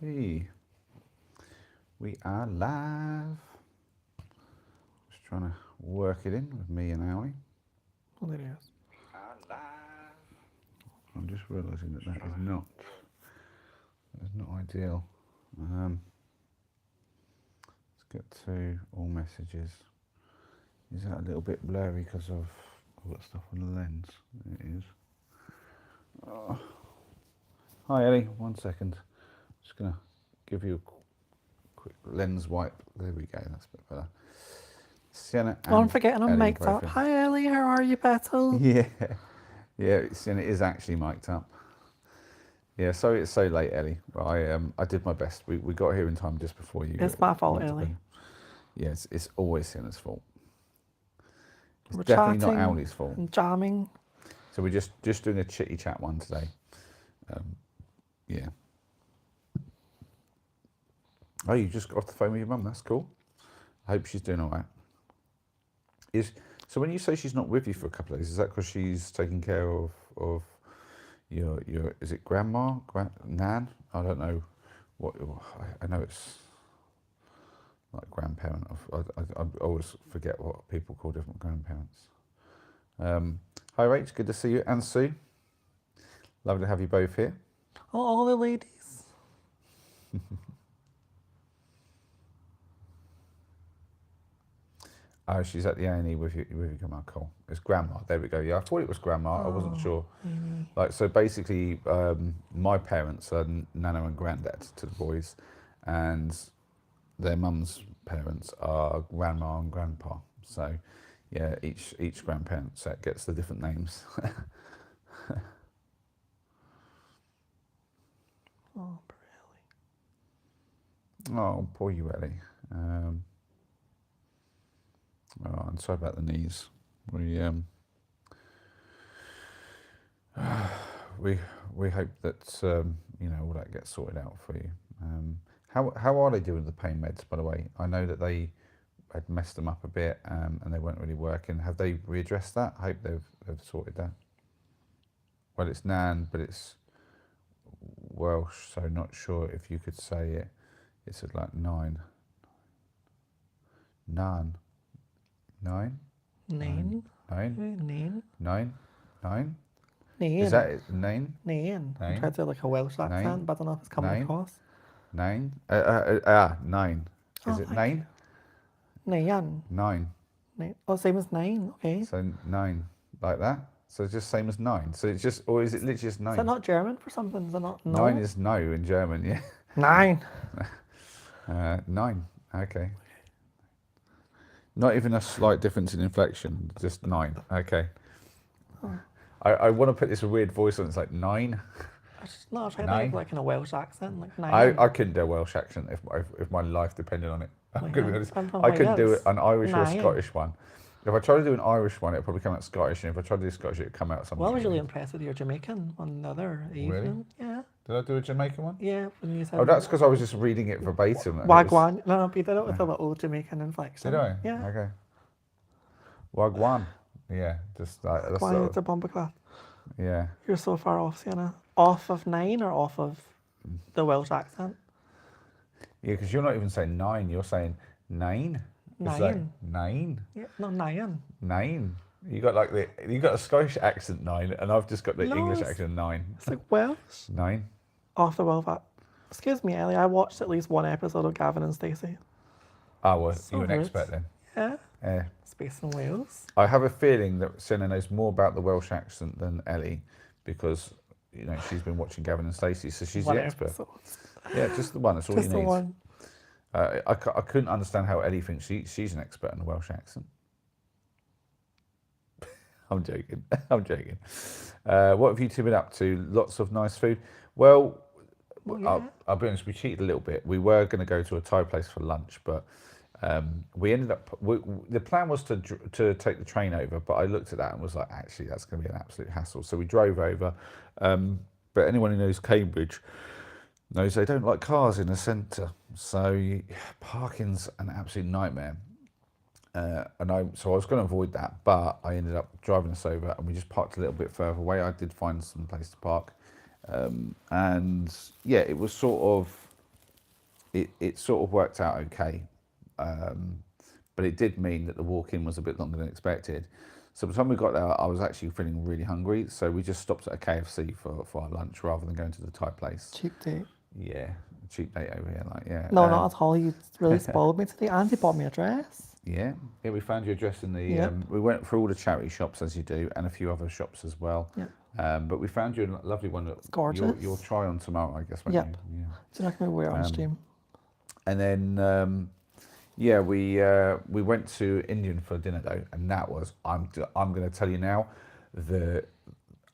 Hey, we are live. Just trying to work it in with me and Ellie. Well, there he is. I'm just realising that is not ideal. Let's get to all messages. Is that a little bit blurry because of all that stuff on the lens? It is. Oh. Hi Ellie, 1 second. Just gonna give you a quick lens wipe. There we go. That's a bit better. Sienna and Oh, I'm forgetting I'm Ellie mic'd both up. in. Hi, Ellie. How are you, Petal? Yeah, yeah. Sienna is actually mic'd up. Yeah, sorry it's so late, Ellie. I did my best. We got here in time just before you. It's my fault, went to Ellie. bed. Yeah, it's always Sienna's fault. It's We're definitely not chatting Ellie's fault. and jamming. So we're just doing a chitty chat one today. Yeah. Oh, you just got off the phone with your mum. That's cool. I hope she's doing all right. So when you say she's not with you for a couple of days, is that because she's taking care of your is it grandma, nan? I don't know what. I know it's like grandparent. I always forget what people call different grandparents. Hi Rach, good to see you, and Sue. Lovely to have you both here. Oh, all the ladies. Oh, she's at the A&E with your grandma. Cool. It's grandma. There we go. Yeah, I thought it was grandma. I wasn't sure. Like, so basically, my parents are Nana and Granddad to the boys, and their mum's parents are Grandma and Grandpa. So, yeah, each grandparent set gets the different names. Oh, poor Ellie. Oh, poor you, Ellie. Oh, I'm sorry about the knees. We hope that all that gets sorted out for you. How are they doing the pain meds, by the way? I know that they had messed them up a bit and they weren't really working. Have they readdressed that? I hope they've sorted that. Well, it's Nan, but it's Welsh, so not sure if you could say it. It's at like 9. Nan. 9? Nine. 9? Nine. 9? 9? Nine. Is that it? 9? Nine. I Nine. tried to do like a Welsh accent, Nine. but I don't know if it's coming Nine. across. 9? 9. Is Oh, it thank 9? Nine. 9. Nine. Oh, same as nine. Okay. So 9, like that. So it's just same as 9. So it's just, or is it literally just 9? Is that not German for something? Is that not no? 9 is no in German, yeah. Nine. 9. Okay. Not even a slight difference in inflection, just 9. Okay. Oh. I want to put this weird voice on. It's like 9. I tried to Nine. have like in a Welsh accent, like nine. I couldn't do a Welsh accent if my life depended on it. I'm Like going to be that. honest. Depends on I what couldn't do else. an Irish or a Nine. Scottish one. If I tried to do an Irish one, it'd probably come out Scottish, and if I tried to do Scottish, it'd come out something. Well, I was really impressed with your Jamaican on the other evening. Yeah. Did I do a Jamaican one? Yeah, when you said. Oh, that's because I was just reading it verbatim. and it was- Wagwan. No, but you did it with a little Jamaican inflection. Did I? Yeah. Okay. Wagwan. Yeah, just like that's Why sort it's a bomber class. yeah. You're so far off, Sienna. Off of 9 or off of the Welsh accent? Yeah, because you're not even saying 9, you're saying 9. It's like 9. 9. Yeah, no, 9. 9. You got a Scottish accent 9, and I've just got the No, English it's- accent 9. It's like Welsh. 9. Off the Welsh accent. Excuse me, Ellie. I watched at least one episode of Gavin and Stacey. Oh, well, So you're an rude. expert then. Yeah. Yeah. It's based in Wales. I have a feeling that Sienna knows more about the Welsh accent than Ellie, because she's been watching Gavin and Stacey, so she's One the expert. episode. Yeah, just the one. That's all Just you the need. one. I couldn't understand how Ellie thinks she's an expert in the Welsh accent. I'm joking. I'm joking. What have you two been up to? Lots of nice food. Well, yeah. I'll be honest, we cheated a little bit. We were going to go to a Thai place for lunch, but we ended up. The plan was to take the train over, but I looked at that and was like, actually, that's going to be an absolute hassle. So we drove over. But anyone who knows Cambridge knows they don't like cars in the centre, so parking's an absolute nightmare. So I was going to avoid that, but I ended up driving us over, and we just parked a little bit further away. I did find some place to park, and yeah, it was sort of it sort of worked out okay. But it did mean that the walk-in was a bit longer than expected. So by the time we got there, I was actually feeling really hungry. So we just stopped at a KFC for our lunch rather than going to the Thai place. Cheap date. Yeah, cheap date over here, like, yeah. No, not at all. You really spoiled me today. And you bought me a dress. Yeah, we found your address in the. Yep. We went through all the charity shops as you do, and a few other shops as well. Yeah. But we found you a lovely one. It's gorgeous. You'll try on tomorrow, I guess. Won't Yep. you? Yeah. Do you know, can we wear it on stream? And then, yeah, we went to Indian for dinner though, and that was I'm going to tell you now, the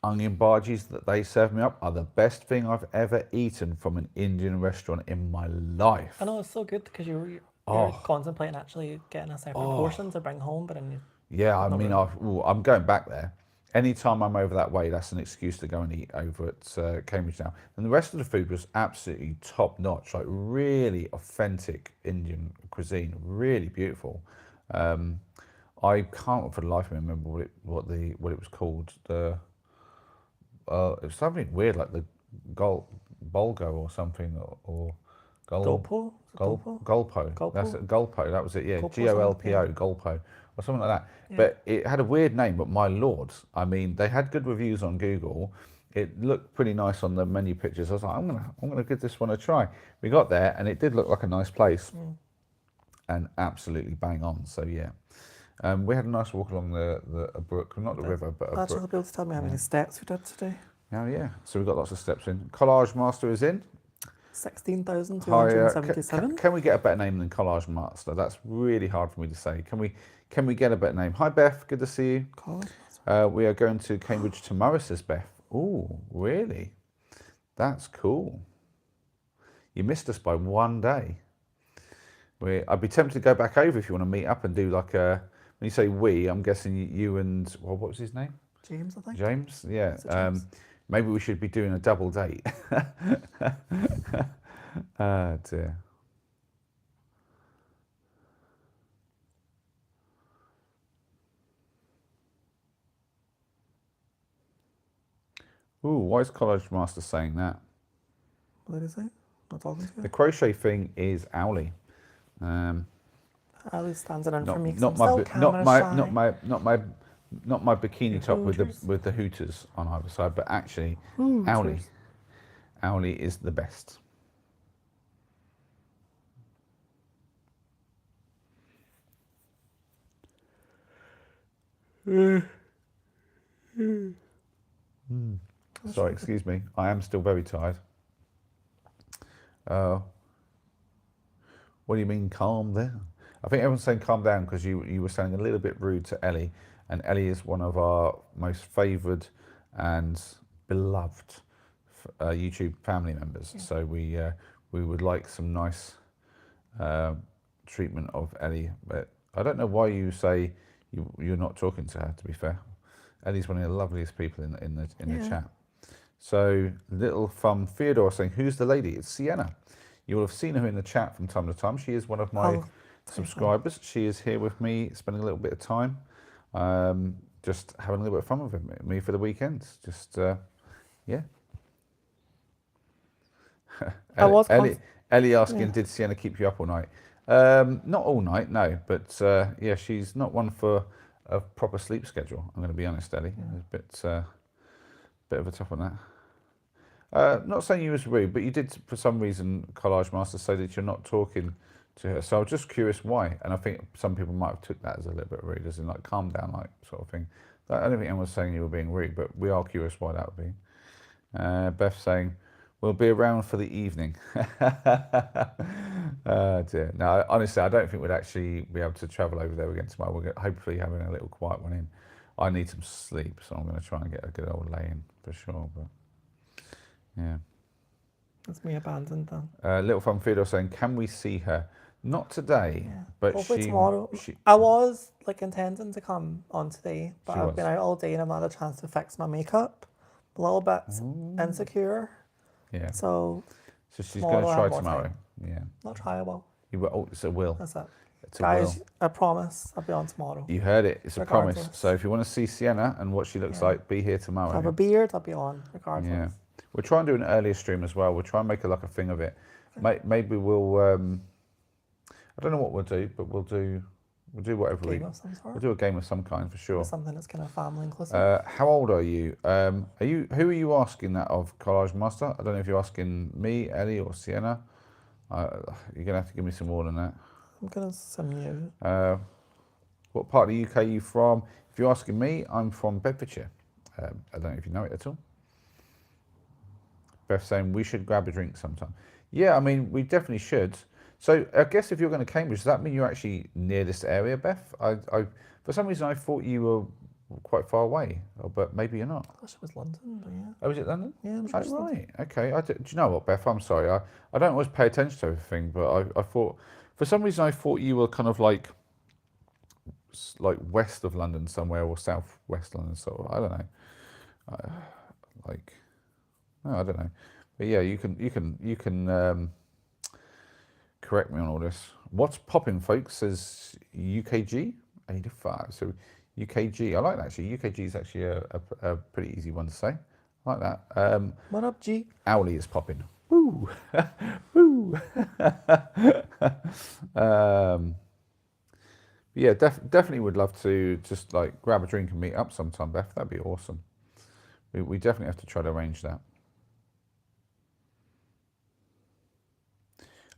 onion bhajis that they served me up are the best thing I've ever eaten from an Indian restaurant in my life. I know, it's so good because you're contemplating actually getting a separate portion to bring home, but then you... Yeah, I mean, I'm going back there. Anytime I'm over that way, that's an excuse to go and eat over at Cambridge now. And the rest of the food was absolutely top notch, like really authentic Indian cuisine, really beautiful. I can't for the life of me remember what it was called. It was something weird like the Bolgo or something, or Golpo? Golpo. That's it, Golpo. That was it. Yeah, Golpo, Golpo, Golpo, or something like that. Yeah. But it had a weird name. But my lord, I mean, they had good reviews on Google. It looked pretty nice on the menu pictures. I was like, I'm gonna give this one a try. We got there, and it did look like a nice place, and absolutely bang on. So yeah. We had a nice walk along a brook, not the river, but a brook. Actually, be able to tell me how many steps we did today. Oh yeah, so we got lots of steps in. Collage Master is in. 16,277. Can we get a better name than Collage Master? That's really hard for me to say. Can we get a better name? Hi Beth, good to see you. Collage Master. We are going to Cambridge tomorrow, says Beth. Oh, really? That's cool. You missed us by one day. I'd be tempted to go back over if you want to meet up and do like a. When you say we, I'm guessing you and, well, what was his name? James, I think. James, yeah. James? Maybe we should be doing a double date. Oh dear. Ooh, why is College Master saying that? What did he say? Not talking to you? The crochet thing is Owly. Owly standing in for me. Not my bikini top with the Hooters on either side, but actually Owly is the best. Sorry, excuse me. I am still very tired. What do you mean, calm down? I think everyone's saying calm down because you were sounding a little bit rude to Ellie, and Ellie is one of our most favoured and beloved YouTube family members. Yeah. So we would like some nice treatment of Ellie. But I don't know why you say you're not talking to her. To be fair, Ellie's one of the loveliest people in the chat. So little fun Theodore saying, "Who's the lady?" It's Sienna. You will have seen her in the chat from time to time. She is one of my subscribers. She is here with me, spending a little bit of time, just having a little bit of fun with me for the weekends. Just, yeah. Ellie asking, did Sienna keep you up all night? Not all night, no. But yeah, she's not one for a proper sleep schedule. I'm going to be honest, Ellie. Yeah. A bit of a tough on that. Not saying you was rude, but you did, for some reason, Collage Master, say that you're not talking to her. So I was just curious why. And I think some people might have took that as a little bit rude, as in like calm down, like sort of thing. I don't think anyone was saying you were being rude, but we are curious why that would be. Beth saying, we'll be around for the evening. Oh dear. No, honestly, I don't think we'd actually be able to travel over there again tomorrow. We're hopefully having a little quiet one in. I need some sleep, so I'm going to try and get a good old lay in for sure. But yeah. That's me abandoned then. Little Fun Theodore saying, can we see her? Not today, but hopefully tomorrow. I was like intending to come on today, but I've been out all day and I've not had a chance to fix my makeup. A little bit insecure. Yeah. So she's going to try tomorrow. Yeah. Not try, I will. You will. Oh, it's a will. That's it. It's Guys, a will. I promise I'll be on tomorrow. You heard it. It's regardless. A promise. So if you want to see Sienna and what she looks like, be here tomorrow. If I have a beard, I'll be on regardless. Yeah. We'll try and do an earlier stream as well. We'll try and make it like a thing of it. Maybe we'll. I don't know what we'll do, but we'll do whatever Game of some sort. We'll do a game of some kind for sure. Something that's kind of family inclusive. How old are you? Who are you asking that of, Collage Master? I don't know if you're asking me, Ellie, or Sienna. You're gonna have to give me some more than that. I'm gonna send you. What part of the UK are you from? If you're asking me, I'm from Bedfordshire. I don't know if you know it at all. Beth saying we should grab a drink sometime. Yeah, I mean we definitely should. So I guess if you're going to Cambridge, does that mean you're actually near this area, Beth? I for some reason I thought you were quite far away, but maybe you're not. I thought it was London, but yeah. Oh, is it London? Yeah, I'm sure. Oh, right. Okay. Do you know what, Beth? I'm sorry. I don't always pay attention to everything, but I thought for some reason I thought you were kind of like west of London somewhere or southwest London. So I don't know. I don't know. But yeah, you can correct me on all this. What's popping, folks? Says UKG 85. So UKG, I like that actually. UKG is actually a pretty easy one to say. I like that. What up, G? Owly is popping. Woo, woo. Yeah, definitely would love to just like grab a drink and meet up sometime, Beth. That'd be awesome. We definitely have to try to arrange that.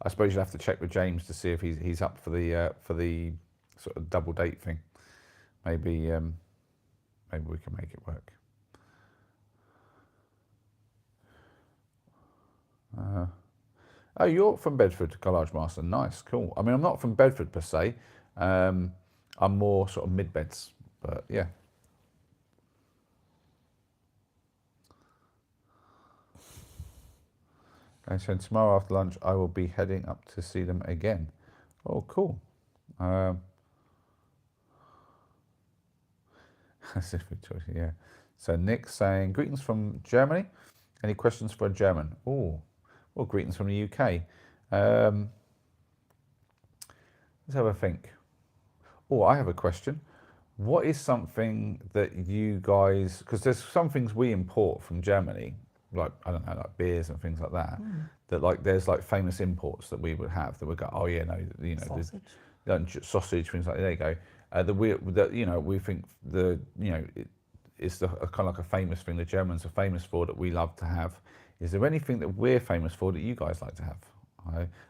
I suppose you'll have to check with James to see if he's up for the sort of double date thing. Maybe we can make it work. Oh, you're from Bedford, Collage Master. Nice, cool. I mean, I'm not from Bedford per se. I'm more sort of mid-beds, but yeah. And so tomorrow after lunch, I will be heading up to see them again. Oh, cool. That's a good choice, yeah. So Nick's saying, greetings from Germany. Any questions for a German? Oh, well, greetings from the UK. Let's have a think. Oh, I have a question. What is something that you guys, because there's some things we import from Germany, like, I don't know, like beers and things like that, that like there's like famous imports that we would have that would go, oh yeah, no, you know, sausage, things like that, there you go. We think it's the kind of like a famous thing the Germans are famous for that we love to have. Is there anything that we're famous for that you guys like to have?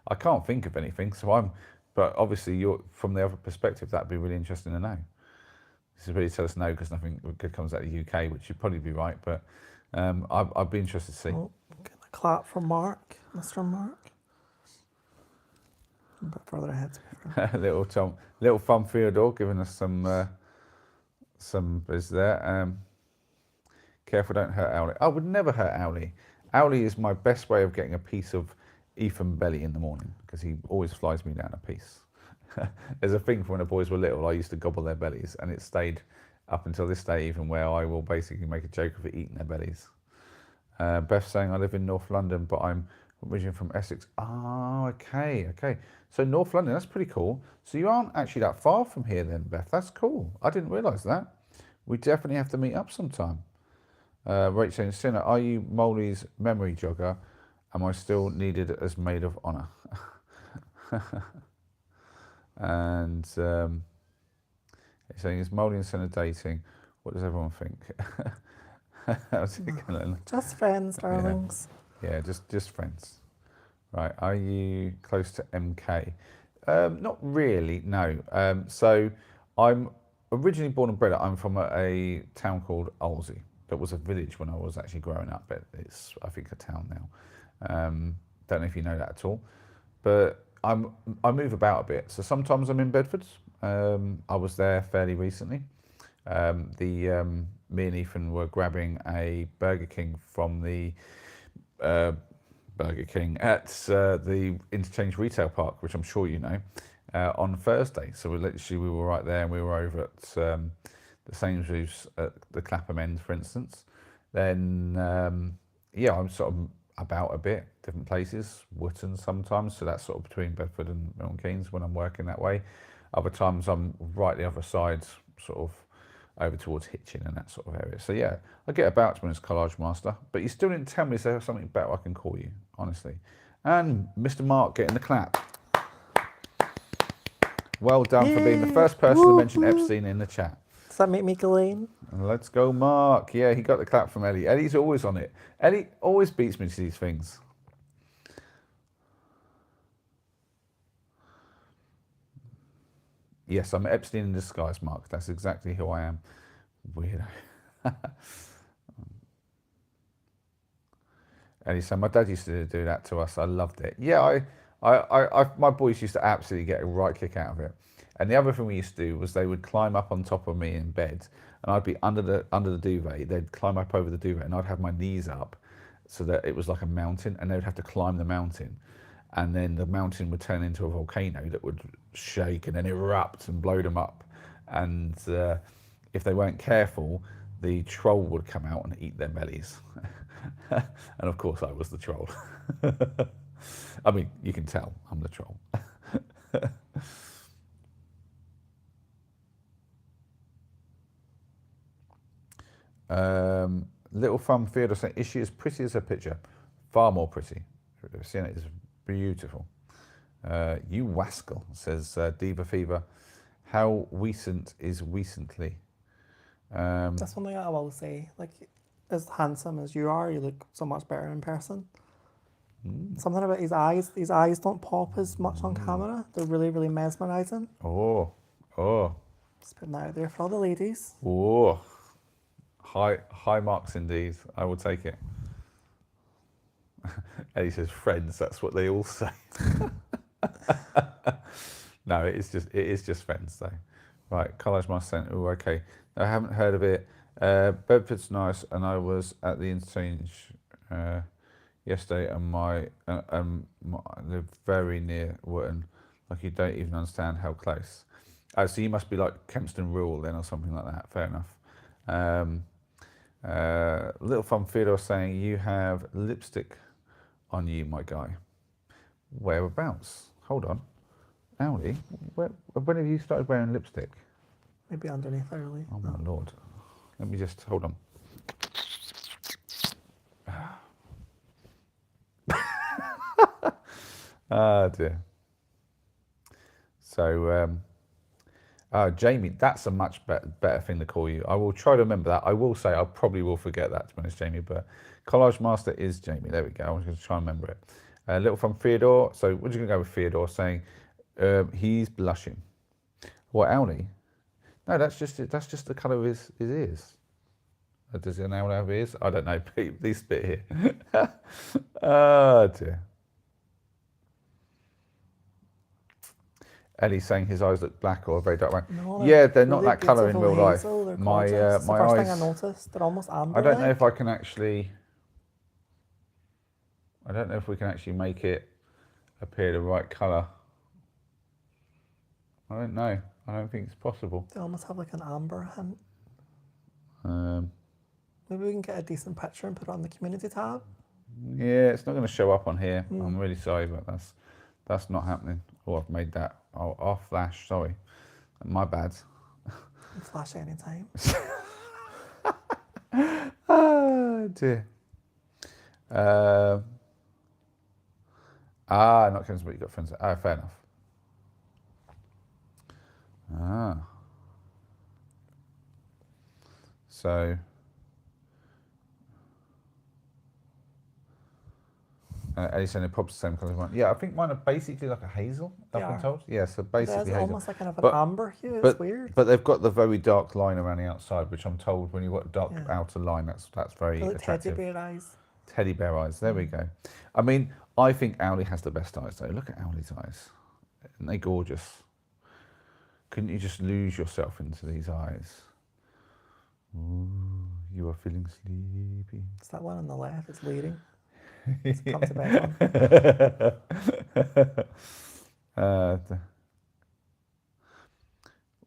I can't think of anything, but obviously you're from the other perspective, that'd be really interesting to know. This is really tell us no because nothing good comes out of the UK, which you'd probably be right, but I'd be interested to see. Oh, get a clap from Mark, Mr. Mark. A bit further ahead. little Fun Theodore giving us some biz there. Careful, don't hurt Owly. I would never hurt Owly. Owly is my best way of getting a piece of Ethan belly in the morning because he always flies me down a piece. There's a thing from when the boys were little, I used to gobble their bellies, and it stayed up until this day, even where I will basically make a joke of it eating their bellies. Beth saying, I live in North London, but I'm originally from Essex. Oh, okay. So North London, that's pretty cool. So you aren't actually that far from here then, Beth. That's cool. I didn't realise that. We definitely have to meet up sometime. Rach saying, Sienna, are you Molly's memory jogger? Am I still needed as maid of honour? And he's saying, is Molly and Sienna dating? What does everyone think? Just friends, darlings. Yeah, just friends. Right, are you close to MK? Not really, no. So I'm originally born and bred. I'm from a town called Olsey. That was a village when I was actually growing up, but it's, I think, a town now. Don't know if you know that at all. But I move about a bit. So sometimes I'm in Bedford. I was there fairly recently. Me and Ethan were grabbing a Burger King from the Burger King at the Interchange Retail Park, which I'm sure you know, on Thursday. So we were right there, and we were over at the Sainsbury's at the Clapham end, for instance. Then I'm sort of about a bit, different places, Wootton sometimes, so that's sort of between Bedford and Milton Keynes when I'm working that way. Other times I'm right the other side, sort of over towards Hitchin and that sort of area. So yeah, I get about as Collage Master, but you still didn't tell me is there something better I can call you, honestly. And Mr. Mark getting the clap. Well done for being the first person to mention Epstein in the chat. Does that make me Ghislaine? Let's go, Mark. Yeah, he got the clap from Ellie. Ellie's always on it. Ellie always beats me to these things. Yes, I'm Epstein in disguise, Mark. That's exactly who I am. Weirdo. Ellie said, my dad used to do that to us. I loved it. Yeah, my boys used to absolutely get a right kick out of it. And the other thing we used to do was they would climb up on top of me in bed, and I'd be under the duvet. They'd climb up over the duvet, and I'd have my knees up so that it was like a mountain, and they would have to climb the mountain. And then the mountain would turn into a volcano that would shake and then erupt and blow them up. And if they weren't careful, the troll would come out and eat their bellies. And of course, I was the troll. I mean, you can tell I'm the troll. Little Fun Theodore saying, is she as pretty as her picture? Far more pretty. Sienna is beautiful. You wascal, says Diva Fever. How recent is recently? That's one thing I will say. Like, as handsome as you are, you look so much better in person. Something about his eyes. His eyes don't pop as much on camera. They're really, really mesmerising. Oh. Just putting that out there for all the ladies. Oh. High marks indeed. I will take it. Ellie says, friends, that's what they all say. No, it is just friends though. Right, Collage Master saying, oh, okay. I haven't heard of it. Bedford's nice, and I was at the interchange yesterday, and they're very near Wootton. Like, you don't even understand how close. Oh, so you must be like Kempston Rural then, or something like that. Fair enough. Little Fun Theodore saying, you have lipstick on you, my guy. Whereabouts? Hold on. Ellie, when have you started wearing lipstick? Maybe underneath early. Oh my lord. Let me just, hold on. Ah dear. So, Jamie, that's a much better thing to call you. I will try to remember that. I will say I probably will forget that, to be honest, Jamie, but Collage Master is Jamie. There we go. I was going to try and remember it. Little from Theodore. So we're just going to go with Theodore saying he's blushing. What, Ellie? No, that's just the colour of his ears. Does he now have ears? I don't know. This bit here. Oh dear. Ellie's saying his eyes look black or very dark. No, yeah, they're not really that colour in real life. My it's the my first eyes. thing I noticed. They're almost amber. I don't know if I can actually. I don't know if we can actually make it appear the right colour. I don't know. I don't think it's possible. They almost have like an amber hint. Um, Maybe we can get a decent picture and put it on the community tab. Yeah, it's not going to show up on here. I'm really sorry, but that's not happening. Oh, I've made that. Oh, off flash. Sorry, my bad. Flash anytime. Oh dear. Not Kevin, but you got friends. Oh, fair enough. So. Ellie's saying it pops the same colour as mine. Yeah, I think mine are basically like a hazel, I've been told. Yeah, so basically It's hazel. almost like kind of an amber hue. It's weird. But they've got the very dark line around the outside, which I'm told when you've got a dark outer line, that's very like attractive. teddy bear eyes. Teddy bear eyes. There we go. I mean, I think Owlie has the best eyes though. Look at Owlie's eyes. Aren't they gorgeous? Couldn't you just lose yourself into these eyes? Ooh, you are feeling sleepy. It's that one on the left. It's leading. It's come to bed on.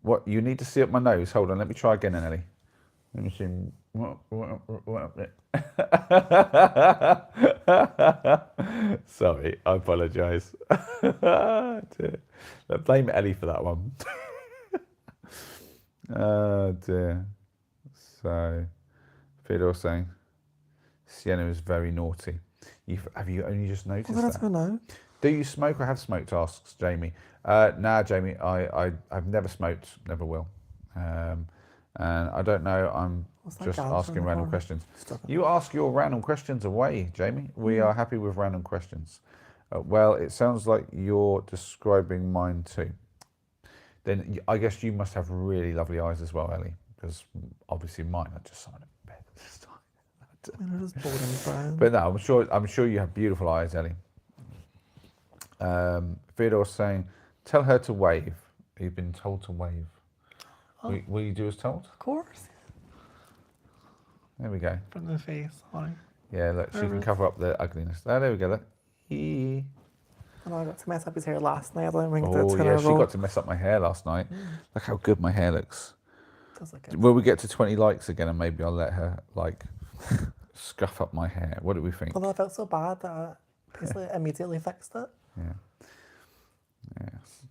What, you need to see up my nose? Hold on, let me try again, Ellie. Let me see. Sorry, I apologise. Blame Ellie for that one. Oh dear. So, Theodore saying, Sienna is very naughty. Have you only just noticed Well, that's that? who know. Do you smoke or have smoked? Asks Jamie. Nah, Jamie, I've never smoked, never will. And I don't know, I'm What's that just gadget in asking the random corner? questions. Stop it. You ask your random questions away, Jamie. We are happy with random questions. Well, it sounds like you're describing mine too. Then I guess you must have really lovely eyes as well, Ellie, because obviously mine are just sat in bed this time. I mean, it is boring brown. But no, I'm sure you have beautiful eyes, Ellie. Theodore's saying, tell her to wave. You've been told to wave. Oh. Will you do as told? Of course. There we go. From the face, honey. Yeah, look, she can cover up the ugliness. There we go. Look. Eee. And I got to mess up his hair last night. I don't think Oh, that's yeah, she got to mess up my hair last night. Look how good my hair looks. Does look good. Will we get to 20 likes again and maybe I'll let her, like, scuff up my hair? What do we think? Although I felt so bad that I basically immediately fixed it. Yeah. Yes.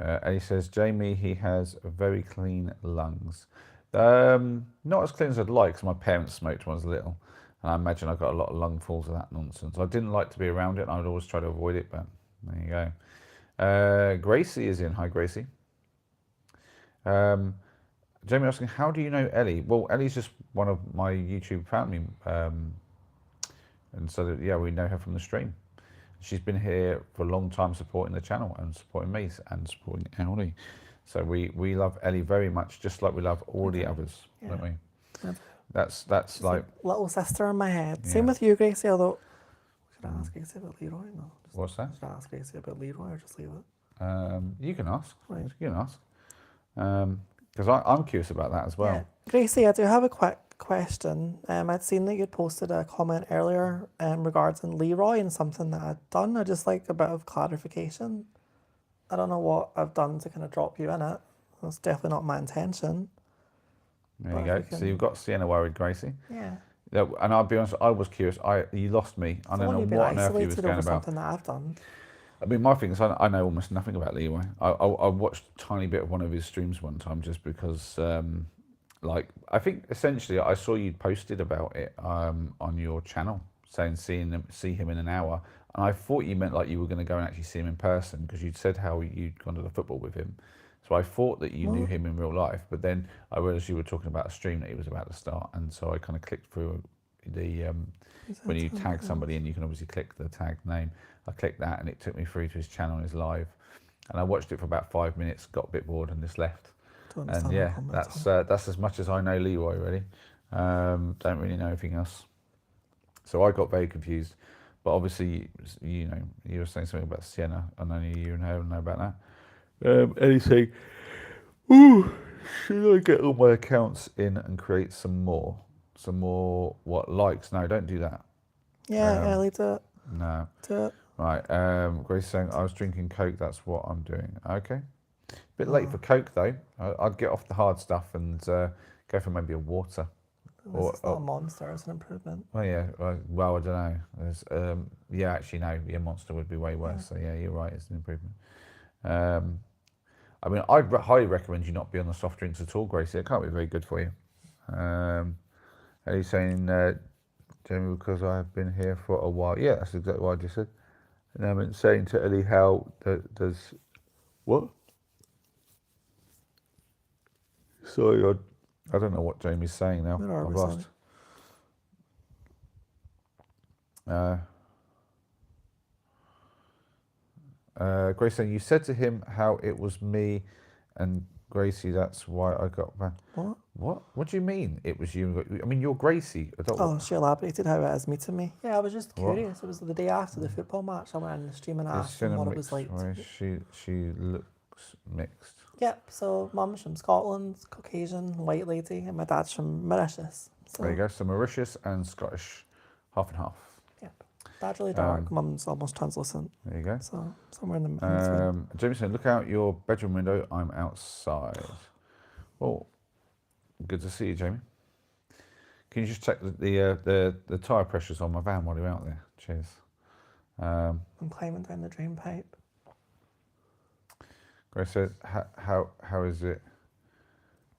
Ellie says, Jamie, he has very clean lungs. Not as clean as I'd like, because my parents smoked when I was little. And I imagine I got a lot of lungfuls of that nonsense. I didn't like to be around it, and I would always try to avoid it, but there you go. Gracie is in. Hi, Gracie. Jamie asking, how do you know Ellie? Well, Ellie's just one of my YouTube family. And so, yeah, we know her from the stream. She's been here for a long time supporting the channel and supporting me and supporting Ellie. So we love Ellie very much, just like we love all the others, don't we? That's like little sister in my head. Yeah. Same with you, Gracie, although should I ask Gracie about Leroy? No. What's that? Should I ask Gracie about Leroy or just leave it? You can ask. Right. You can ask. Because I'm curious about that as well. Yeah. Gracie, I do have a quick question. I'd seen that you'd posted a comment earlier regarding Leroy and something that I'd done. I'd just like a bit of clarification. I don't know what I've done to kind of drop you in it. That's definitely not my intention. There you go. So you've got Sienna worried, Gracie. Yeah. Yeah, and I'll be honest, I was curious. You lost me. I don't know what on earth you was going about. Something that I've done. I mean, my thing is, I know almost nothing about Leroy. I watched a tiny bit of one of his streams one time just because, like, I think essentially I saw you'd posted about it on your channel, saying see him in an hour. And I thought you meant like you were going to go and actually see him in person because you'd said how you'd gone to the football with him. So I thought that you knew him in real life, but then I realised you were talking about a stream that he was about to start, and so I kind of clicked through the when you tag somebody and you can obviously click the tag name. I clicked that and it took me through to his channel and his live, and I watched it for about 5 minutes, got a bit bored and just left. And yeah, that's as much as I know Leroy really. Don't really know anything else. So I got very confused, but obviously you know you were saying something about Sienna, and only you and her know about that. Anything. Ooh, should I get all my accounts in and create some more? Some more what likes? No, don't do that. Yeah, Ellie, do it. No. Do it. Right. Grace saying I was drinking Coke. That's what I'm doing. Okay. Bit late for Coke though. I'd get off the hard stuff and go for maybe a water. This is not a Monster. It's an improvement. Well, yeah. Well, I don't know. There's, yeah, actually no. Yeah, Monster would be way worse. So yeah, you're right. It's an improvement. I mean, I'd highly recommend you not be on the soft drinks at all, Gracie. It can't be very good for you. Are you saying, Jamie, because I've been here for a while? Yeah, that's exactly what I just said. And I'm saying to Ellie how does what? Sorry, I don't know what Jamie's saying now. I've lost. Grace saying, you said to him how it was me and Gracie, that's why I got back. What? What do you mean it was you? I mean, you're Gracie. She elaborated how it is meeting me. Yeah, I was just curious. It was the day after the football match. I went in the stream and asked him what it was like. She looks mixed. Yep, so mum's from Scotland, Caucasian, white lady, and my dad's from Mauritius. So. There you go, so Mauritius and Scottish, half and half. Dad's really dark, mum's almost translucent. There you go. So somewhere in the between. Jamie saying, look out your bedroom window, I'm outside. Well, good to see you, Jamie. Can you just check the tyre pressures on my van while you're out there? Cheers. I'm climbing down the drain pipe. Grace says, how is it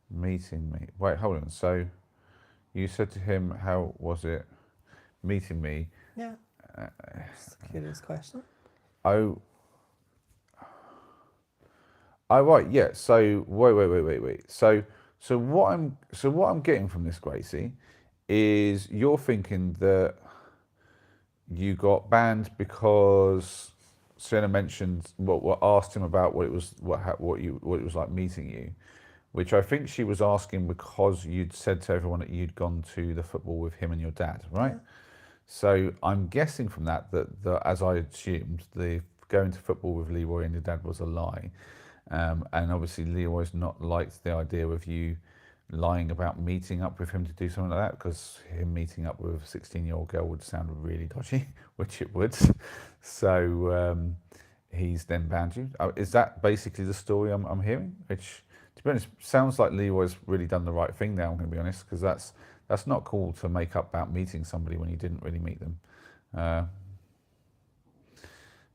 meeting me? Wait, hold on. So you said to him, how was it meeting me? Yeah. Just a curious question. Oh, right, yeah. So wait. So what I'm getting from this, Gracie, is you're thinking that you got banned because Sienna mentioned what asked him about what it was what it was like meeting you, which I think she was asking because you'd said to everyone that you'd gone to the football with him and your dad, right? Yeah. So I'm guessing from that as I assumed, the going to football with Leroy and your dad was a lie, and obviously Leroy's not liked the idea of you lying about meeting up with him to do something like that, because him meeting up with a 16-year-old girl would sound really dodgy, which it would. So he's then banned you. Is that basically the story I'm hearing? Which, to be honest, sounds like Leroy's really done the right thing there, I'm going to be honest, because that's not cool to make up about meeting somebody when you didn't really meet them.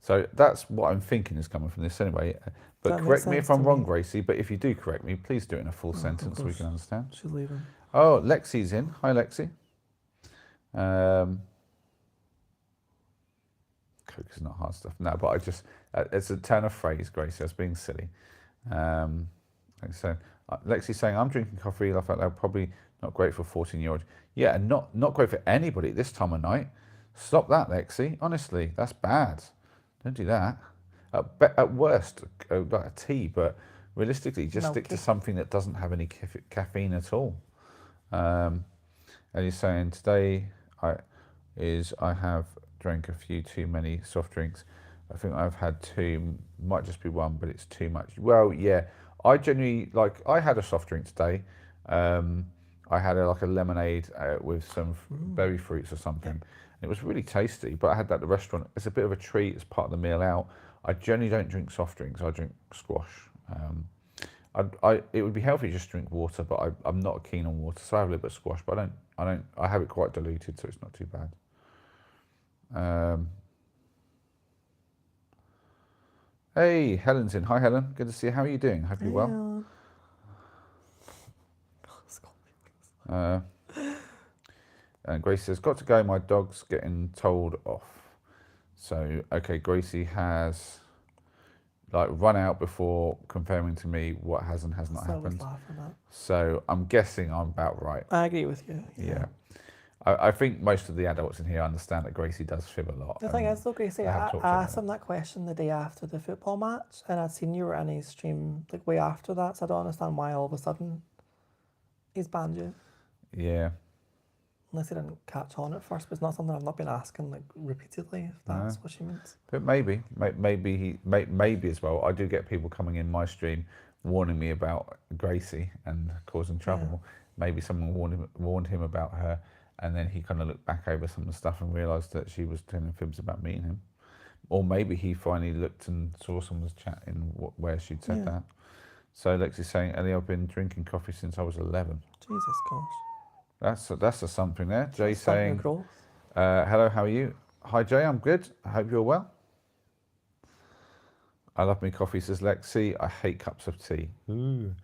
So that's what I'm thinking is coming from this anyway. But That correct makes me if sense I'm to wrong, me. Gracie, but if you do correct me, please do it in a full sentence so we course. can understand. She's leaving. Oh, Lexi's in. Hi, Lexi. Coke is not hard stuff. No, but I just, it's a turn of phrase, Gracie. I was being silly. So, Lexi's saying, I'm drinking coffee, laugh out loud, probably not great for a 14-year-old. Yeah, and not great for anybody at this time of night. Stop that, Lexi. Honestly, that's bad. Don't do that. At worst, like a tea, but realistically, just stick to something that doesn't have any caffeine at all. And he's saying, today I have drank a few too many soft drinks. I think I've had two, might just be one, but it's too much. Well, yeah, I generally, I had a soft drink today. I had a lemonade with some berry fruits or something. Yep. It was really tasty, but I had that at the restaurant. It's a bit of a treat. It's part of the meal out. I generally don't drink soft drinks. I drink squash. It would be healthy to just drink water, but I'm not keen on water, so I have a little bit of squash. But I have it quite diluted, so it's not too bad. Hey, Helen's in. Hi, Helen. Good to see you. How are you doing? Hope you're well. And Gracie says, got to go. My dog's getting told off. So, okay, Gracie has run out before confirming to me what has and has not happened. So I'm guessing I'm about right. I agree with you. Yeah. I think most of the adults in here understand that Gracie does fib a lot. The thing is, though, Gracie, I asked him that question the day after the football match, and I'd seen you were in his stream way after that, so I don't understand why all of a sudden he's banned you. Yeah. Unless he didn't catch on at first, but it's not something I've not been asking repeatedly, if that's what she means. But maybe as well. I do get people coming in my stream warning me about Gracie and causing trouble. Yeah. Maybe someone warned him about her, and then he kind of looked back over some of the stuff and realised that she was telling fibs about meeting him. Or maybe he finally looked and saw someone's chat in where she'd said that. So Lexi's saying, Ellie, I've been drinking coffee since I was 11. Jesus gosh. That's a something there. Jay saying, hello, how are you? Hi, Jay, I'm good. I hope you're well. I love me coffee, says Lexi. I hate cups of tea. Ooh.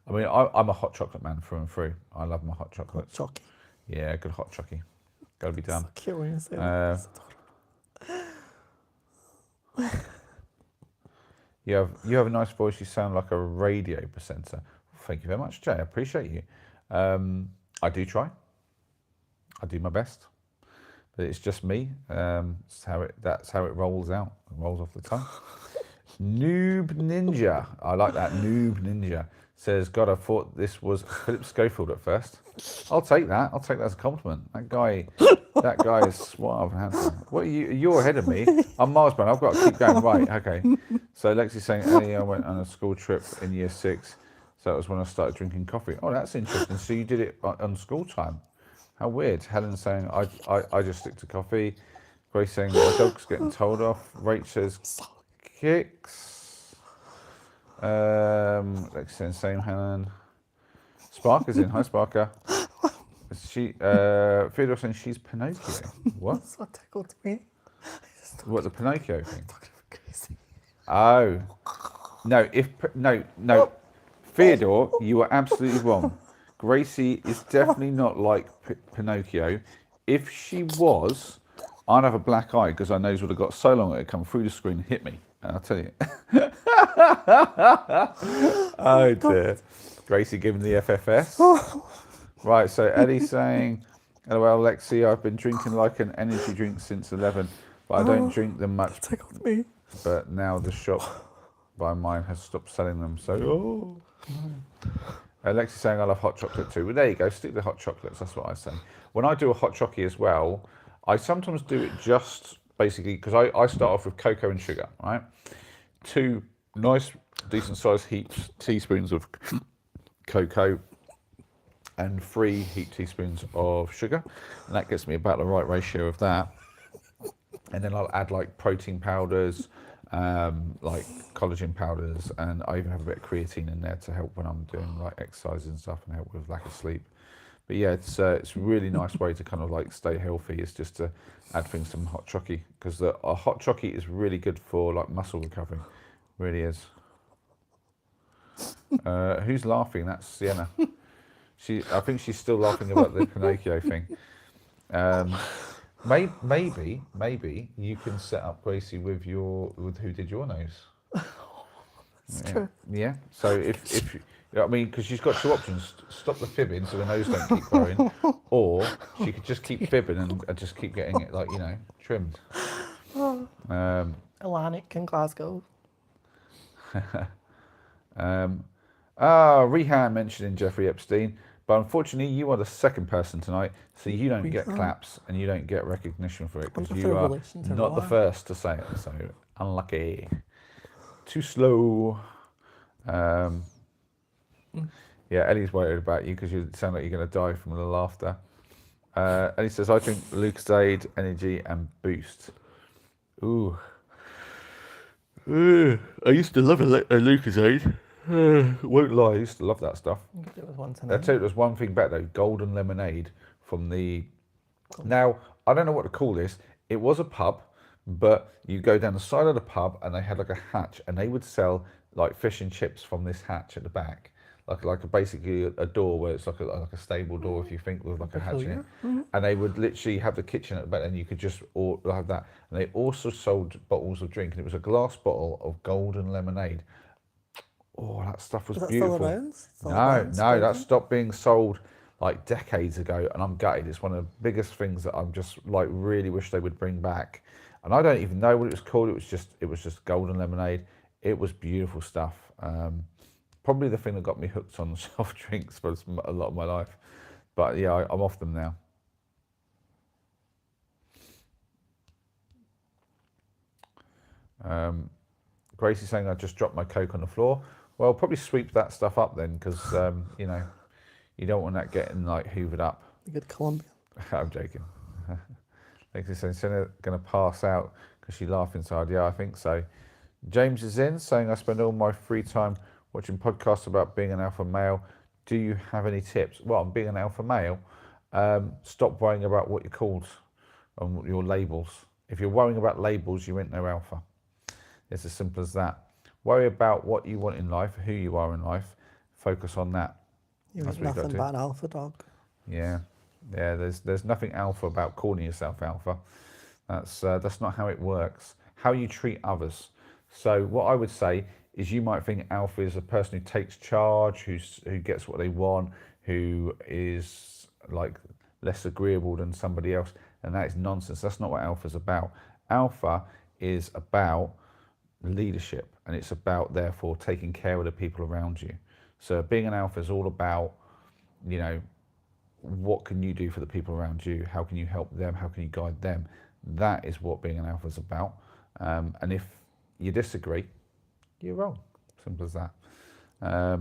I mean, I'm a hot chocolate man through and through. I love my hot chocolate. Hot chocky. Yeah, good hot chocky. Got to be done. So cute when you say that. You have a nice voice. You sound like a radio presenter. Thank you very much, Jay. I appreciate you. I do try. I do my best, but it's just me. That's how it rolls out. It rolls off the tongue. Noob Ninja. I like that. Noob Ninja says, God, I thought this was Philip Schofield at first. I'll take that. I'll take that as a compliment. That guy is suave and handsome. What are you? You're ahead of me. I'm miles behind. I've got to keep going. Right. Okay. So Lexi's saying, Ellie, I went on a school trip in year 6. So that was when I started drinking coffee. Oh, that's interesting. So you did it on school time. How weird. Helen's saying, I just stick to coffee. Grace saying, my dog's getting told off. Rach says, kicks. Lexi's saying, same Helen. Sparker's in. Hi, Sparker. Theodore saying she's Pinocchio. What? That's what tickled me. What, the Pinocchio thing? Oh. No, no. Theodore, you are absolutely wrong. Gracie is definitely not like Pinocchio. If she was, I'd have a black eye because her nose would have got so long it would come through the screen and hit me. I'll tell you. Oh dear. Gracie giving the FFS. Right, so Ellie's saying, LOL, Lexi, I've been drinking like an energy drink since 11, but I don't drink them much. Tickled me. But now the shop by mine has stopped selling them, so Lexi's saying I love hot chocolate too. Well, there you go, stick with hot chocolates, that's what I say. When I do a hot chocolate as well, I sometimes do it just basically, because I start off with cocoa and sugar, right? 2 nice, decent sized heaped teaspoons of cocoa and 3 heaped teaspoons of sugar. And that gets me about the right ratio of that. And then I'll add like protein powders, like collagen powders, and I even have a bit of creatine in there to help when I'm doing like exercises and stuff and help with lack of sleep. But yeah, it's a really nice way to kind of like stay healthy, is just to add things to hot chocolate, because a hot chocolate is really good for like muscle recovery, really is. Who's laughing? That's Sienna. I think she's still laughing about the Pinocchio thing. Maybe you can set up Gracie with who did your nose. It's true. Yeah. So if you know what I mean, because she's got 2 options: stop the fibbing so the nose don't keep growing, or she could just keep fibbing and just keep getting it, like, you know, trimmed. Atlantic in Glasgow. Rehan mentioning Jeffrey Epstein, but unfortunately you are the second person tonight, so you don't get claps and you don't get recognition for it, because you are not the first to say it, so unlucky. Too slow. Yeah, Ellie's worried about you because you sound like you're going to die from the laughter. Ellie says, I drink Lucozade, Energy and Boost. Ooh. I used to love a Lucozade. Won't lie, I used to love that stuff. I'll tell you, there's one thing better though, golden lemonade from the... Now, I don't know what to call this. It was a pub, but you go down the side of the pub and they had like a hatch, and they would sell like fish and chips from this hatch at the back. Basically a door where it's like a stable door, if you think, with like a hatch in it. And they would literally have the kitchen at the back, and you could just have that. And they also sold bottles of drink, and it was a glass bottle of golden lemonade. Oh, that stuff was beautiful. No, that stopped being sold like decades ago, and I'm gutted. It's one of the biggest things that I'm just like really wish they would bring back. And I don't even know what it was called. It was just golden lemonade. It was beautiful stuff. Probably the thing that got me hooked on soft drinks for a lot of my life. But yeah, I'm off them now. Gracie's saying I just dropped my Coke on the floor. Well, probably sweep that stuff up then, because you know, you don't want that getting like hoovered up. A good Colombian. I'm joking. Lexi saying Sienna going to pass out because she laughed inside. Yeah, I think so. James is in saying I spend all my free time watching podcasts about being an alpha male. Do you have any tips? Well, being an alpha male, stop worrying about what you're called and your labels. If you're worrying about labels, you ain't no alpha. It's as simple as that. Worry about what you want in life, who you are in life. Focus on that. That's nothing but an alpha dog. Yeah. There's nothing alpha about calling yourself alpha. That's not how it works. How you treat others. So what I would say is, you might think alpha is a person who takes charge, who gets what they want, who is like less agreeable than somebody else, and that is nonsense. That's not what alpha is about. Alpha is about leadership, and it's about therefore taking care of the people around you. So being an alpha is all about, you know, what can you do for the people around you? How can you help them? How can you guide them? That is what being an alpha is about. And if you disagree, you're wrong. Simple as that. I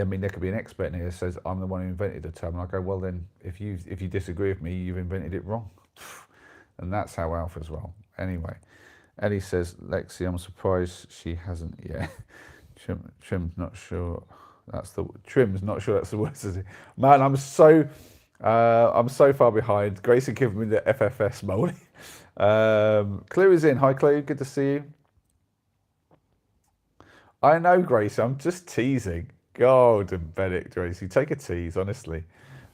mean, there could be an expert in here who says I'm the one who invented the term, and I go, well then, if you disagree with me, you've invented it wrong. And that's how alphas roll. Anyway, Ellie says, Lexi, I'm surprised she hasn't yet. Trim's not sure that's the word. Man, I'm so far behind. Gracie giving me the FFS moldy. Chloe is in. Hi Chloe, good to see you. I know, Grace. I'm just teasing. God, Benedict, Gracie, take a tease, honestly.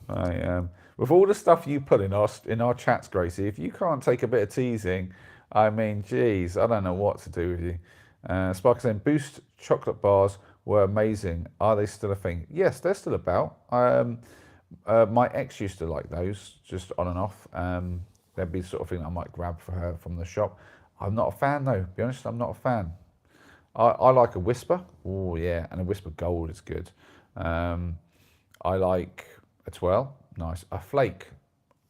With all the stuff you put in our chats, Gracie, if you can't take a bit of teasing, I mean, geez, I don't know what to do with you. Sparker saying Boost chocolate bars were amazing. Are they still a thing? Yes, they're still about. My ex used to like those, just on and off. They'd be the sort of thing I might grab for her from the shop. I'm not a fan though. To be honest, I'm not a fan. I like a Whisper. Oh yeah, and a Whisper Gold is good. I like a twirl. Nice. A Flake.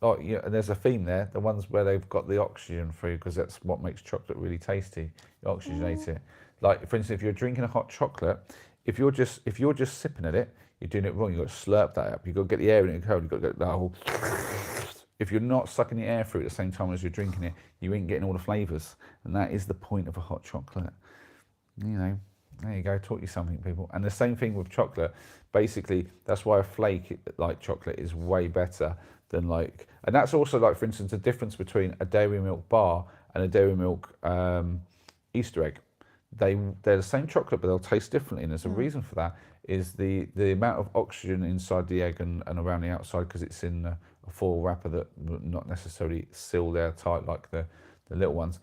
Oh yeah, and there's a theme there. The ones where they've got the oxygen free, because that's what makes chocolate really tasty. You oxygenate it. Like for instance, if you're drinking a hot chocolate, if you're just sipping at it, you're doing it wrong. You've got to slurp that up. You've got to get the air in it cold. You've got to get that whole. If you're not sucking the air through at the same time as you're drinking it, you ain't getting all the flavours. And that is the point of a hot chocolate. You know, there you go. Taught you something, people. And the same thing with chocolate. Basically, that's why a flake like chocolate is way better than like. And that's also like, for instance, the difference between a dairy milk bar and a dairy milk Easter egg. They're the same chocolate, but they'll taste differently. And there's a reason for that. Is the amount of oxygen inside the egg and around the outside, because it's in a foil wrapper that not necessarily sealed airtight like the little ones.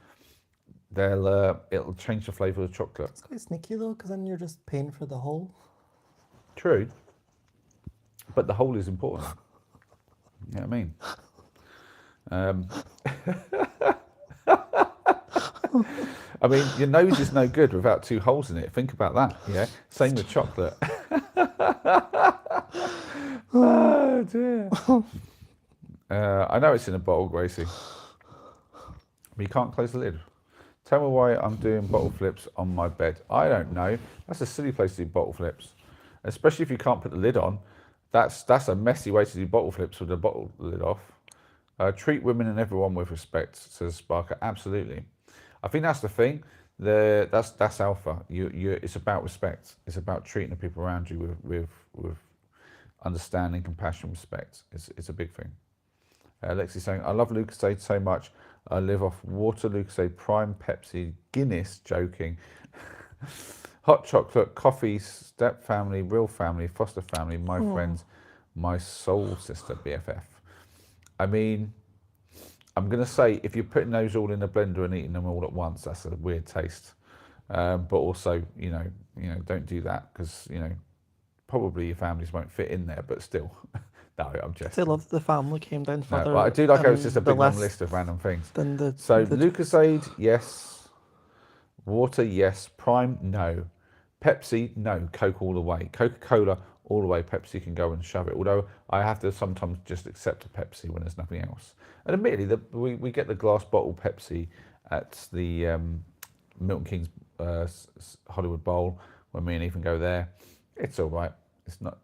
It'll change the flavour of the chocolate. It's quite sneaky though, because then you're just paying for the hole. True, but the hole is important. You know what I mean? I mean, your nose is no good without two holes in it. Think about that. Yeah. Same with chocolate. Oh dear. I know it's in a bottle, Gracie, but you can't close the lid. Tell me why I'm doing bottle flips on my bed. I don't know. That's a silly place to do bottle flips, especially if you can't put the lid on. That's a messy way to do bottle flips with the bottle lid off. Treat women and everyone with respect, says Sparker. Absolutely. I think that's the thing. That's alpha. It's about respect. It's about treating the people around you with understanding, compassion, respect. It's a big thing. Lexi's saying, I love Lucozade so much. I live off water, Lucozade, Prime, Pepsi, Guinness, joking. Hot chocolate, coffee, step family, real family, foster family, my friends, my soul sister, BFF. I mean, I'm going to say, if you're putting those all in a blender and eating them all at once, that's a weird taste. But also, you know, don't do that, because, probably your families won't fit in there, but still. No, I'm just. I love the family came down further. No, but I do like how it's just a big long list of random things. So Lucozade, yes. Water, yes. Prime, no. Pepsi, no. Coke all the way. Coca-Cola, all the way. Pepsi can go and shove it. Although I have to sometimes just accept a Pepsi when there's nothing else. And admittedly, we get the glass bottle Pepsi at the Milton Keynes Hollywood Bowl when me and Ethan go there. It's all right. It's not.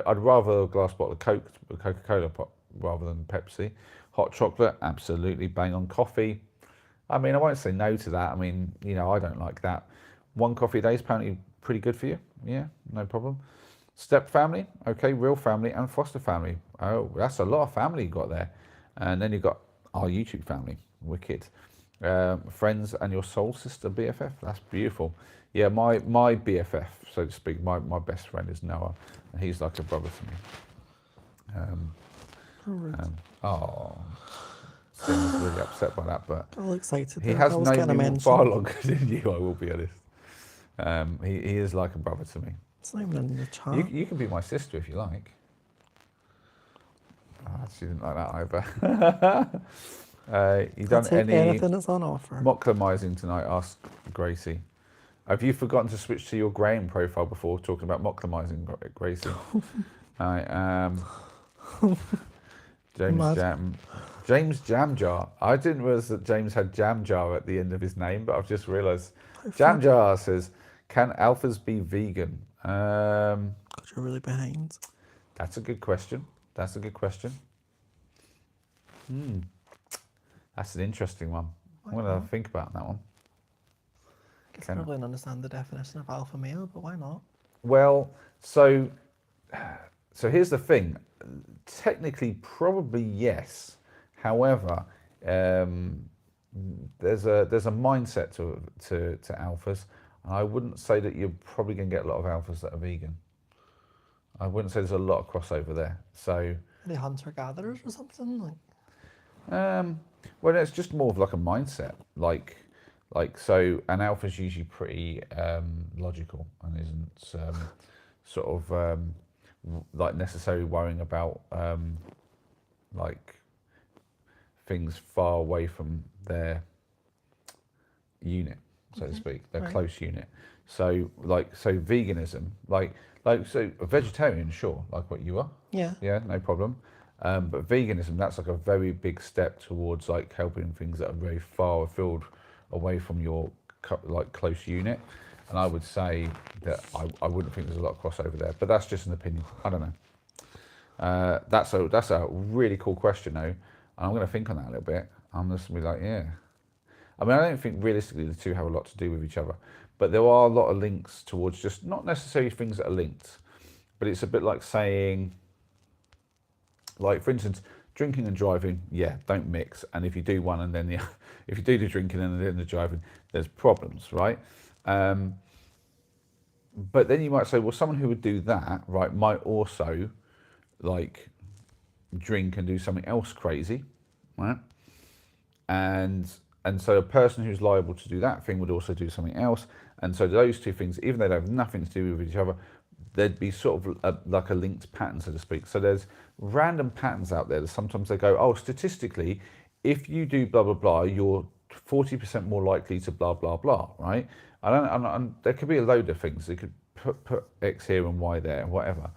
I'd rather a glass bottle of Coke, Coca-Cola rather than Pepsi. Hot chocolate, absolutely bang on. Coffee, I mean, I won't say no to that. I mean, I don't like that. One coffee a day is apparently pretty good for you. Yeah, no problem. Step family, okay, real family and foster family. Oh, that's a lot of family you got there. And then you've got our YouTube family, wicked. Friends and your soul sister, BFF, that's beautiful. Yeah, my BFF, so to speak, my best friend is Noah, and he's like a brother to me. Sienna's really upset by that, but all excited. He has known me far longer than you, I will be honest. He is like a brother to me. It's not even in the chat. You can be my sister if you like. She didn't like that either. You done anything that's on offer? Mocklemizing tonight? Asked Gracie. Have you forgotten to switch to your Graham profile before talking about mocklemizing, Gracie? I am James Jam Jar. I didn't realise that James had Jam Jar at the end of his name, but I've just realised. Jam Jar says, "Can alphas be vegan?" God, you're really behind. That's a good question. That's an interesting one. I'm going to think about that one. I don't really understand the definition of alpha male, but why not? Well, so here's the thing. Technically, probably yes. However, there's a mindset to alphas. And I wouldn't say that you're probably going to get a lot of alphas that are vegan. I wouldn't say there's a lot of crossover there. So, Are they hunter-gatherers or something? well, it's just more of like a mindset. So an alpha's usually pretty logical and isn't sort of like necessarily worrying about like things far away from their unit, so to speak, their close unit. So veganism, so a vegetarian, sure, like what you are. Yeah, no problem. But veganism, that's like a very big step towards like helping things that are very far afield away from your like close unit. And I would say that I wouldn't think there's a lot of crossover there, but that's just an opinion. I don't know. That's a really cool question though, and I'm going to think on that a little bit. I'm just going to be like, yeah. I mean, I don't think realistically the two have a lot to do with each other, but there are a lot of links towards just not necessarily things that are linked, but it's a bit like saying, like for instance, drinking and driving, yeah, don't mix. And if you do one and then if you do the drinking and then the driving, there's problems, right? But then you might say, well, someone who would do that, right, might also like drink and do something else crazy, right? And so a person who's liable to do that thing would also do something else. And so those two things, even though they have nothing to do with each other, there'd be sort of like a linked pattern, so to speak. So there's random patterns out there that sometimes they go, oh, statistically, if you do blah, blah, blah, you're 40% more likely to blah, blah, blah, right? And there could be a load of things. They could put X here and Y there and whatever.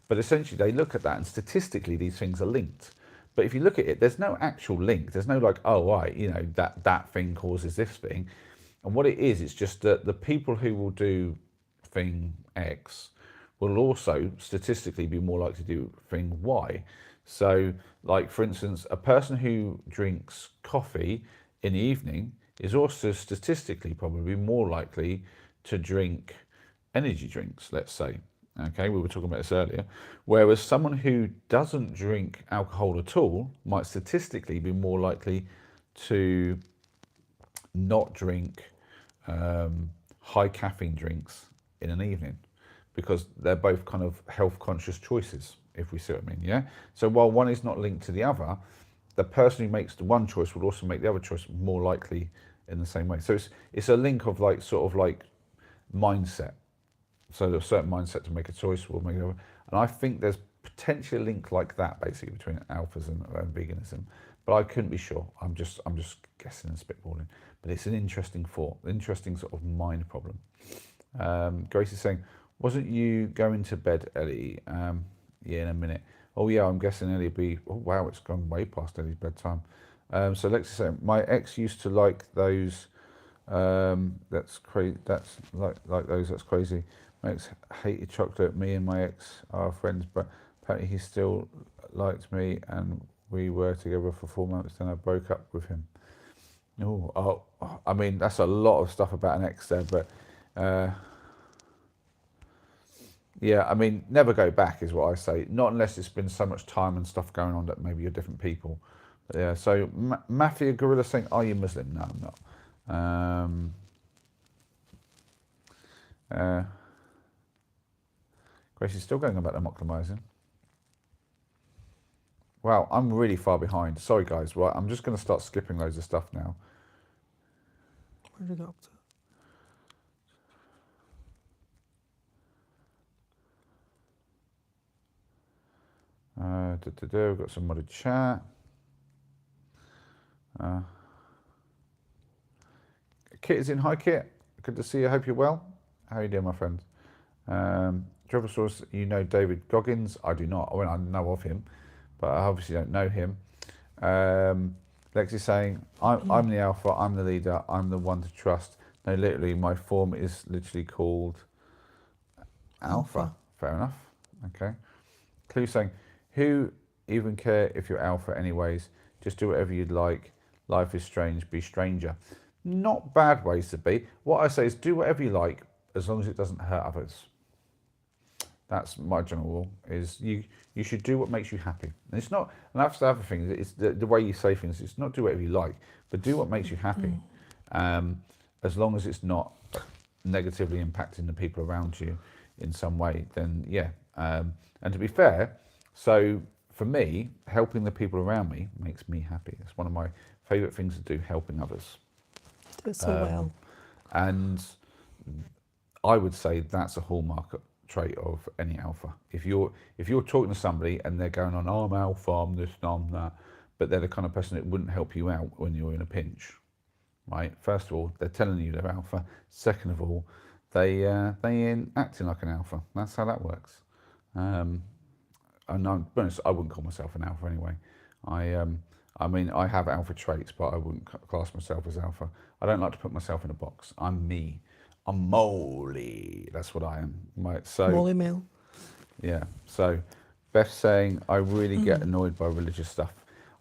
But essentially they look at that and statistically these things are linked. But if you look at it, there's no actual link. There's no like, oh, right, you know, that thing causes this thing. And what it is, it's just that the people who will do thing X will also statistically be more likely to do thing Y. So like, for instance, a person who drinks coffee in the evening is also statistically probably more likely to drink energy drinks, let's say. Okay, we were talking about this earlier. Whereas someone who doesn't drink alcohol at all might statistically be more likely to not drink high caffeine drinks in an evening, because they're both kind of health conscious choices, if we see what I mean, yeah? So while one is not linked to the other, the person who makes the one choice will also make the other choice more likely in the same way. So it's a link of like, sort of like mindset. So there's a certain mindset to make a choice will make it over. And I think there's potentially a link like that basically between alphas and veganism, but I couldn't be sure. I'm just guessing and spitballing. But it's an interesting thought, interesting sort of mind problem. Grace is saying, wasn't you going to bed, Ellie? Yeah, in a minute. Oh yeah, I'm guessing Ellie be. Oh wow, it's gone way past Ellie's bedtime. So Lex is saying, my ex used to like those. That's crazy. That's like those. That's crazy. My ex hated chocolate. Me and my ex are friends, but apparently he still liked me, and we were together for 4 months. Then I broke up with him. Oh, I mean that's a lot of stuff about an ex there, but yeah, I mean never go back is what I say. Not unless it's been so much time and stuff going on that maybe you're different people. But yeah. So Mafia Gorilla saying, "Are you Muslim?" No, I'm not. Grace is still going about the Moklamizing. Wow, I'm really far behind. Sorry, guys. Right, I'm just going to start skipping loads of stuff now. Where did it go up to? We've got some modded chat. Kit is in. Hi, Kit. Good to see you. I hope you're well. How are you doing, my friend? Travel source, you know David Goggins? I do not. I mean, I know of him, but I obviously don't know him. Lexi's saying, I'm the alpha, I'm the leader, I'm the one to trust. No, literally, my form is literally called alpha. Fair enough. Okay. Clue saying, who even care if you're alpha anyways? Just do whatever you'd like. Life is strange, be stranger. Not bad ways to be. What I say is do whatever you like as long as it doesn't hurt others. That's my general rule, is you should do what makes you happy. And it's not, and that's the other thing, it's the way you say things, it's not do whatever you like, but do what makes you happy. As long as it's not, negatively impacting the people around you in some way, then yeah. And to be fair, so for me, helping the people around me makes me happy. It's one of my favourite things to do, helping others. Do it so well. And I would say that's a hallmark trait of any alpha. If you're talking to somebody and they're going on, oh, I'm alpha, I'm this, I'm that, but they're the kind of person that wouldn't help you out when you're in a pinch, right? First of all, they're telling you they're alpha. Second of all, they ain't acting like an alpha. That's how that works. And to be honest, I wouldn't call myself an alpha anyway. I mean, I have alpha traits, but I wouldn't class myself as alpha. I don't like to put myself in a box. I'm me. I'm Molly. That's what I am. Right. So Molly male. yeah. So Beth's saying I really get annoyed by religious stuff.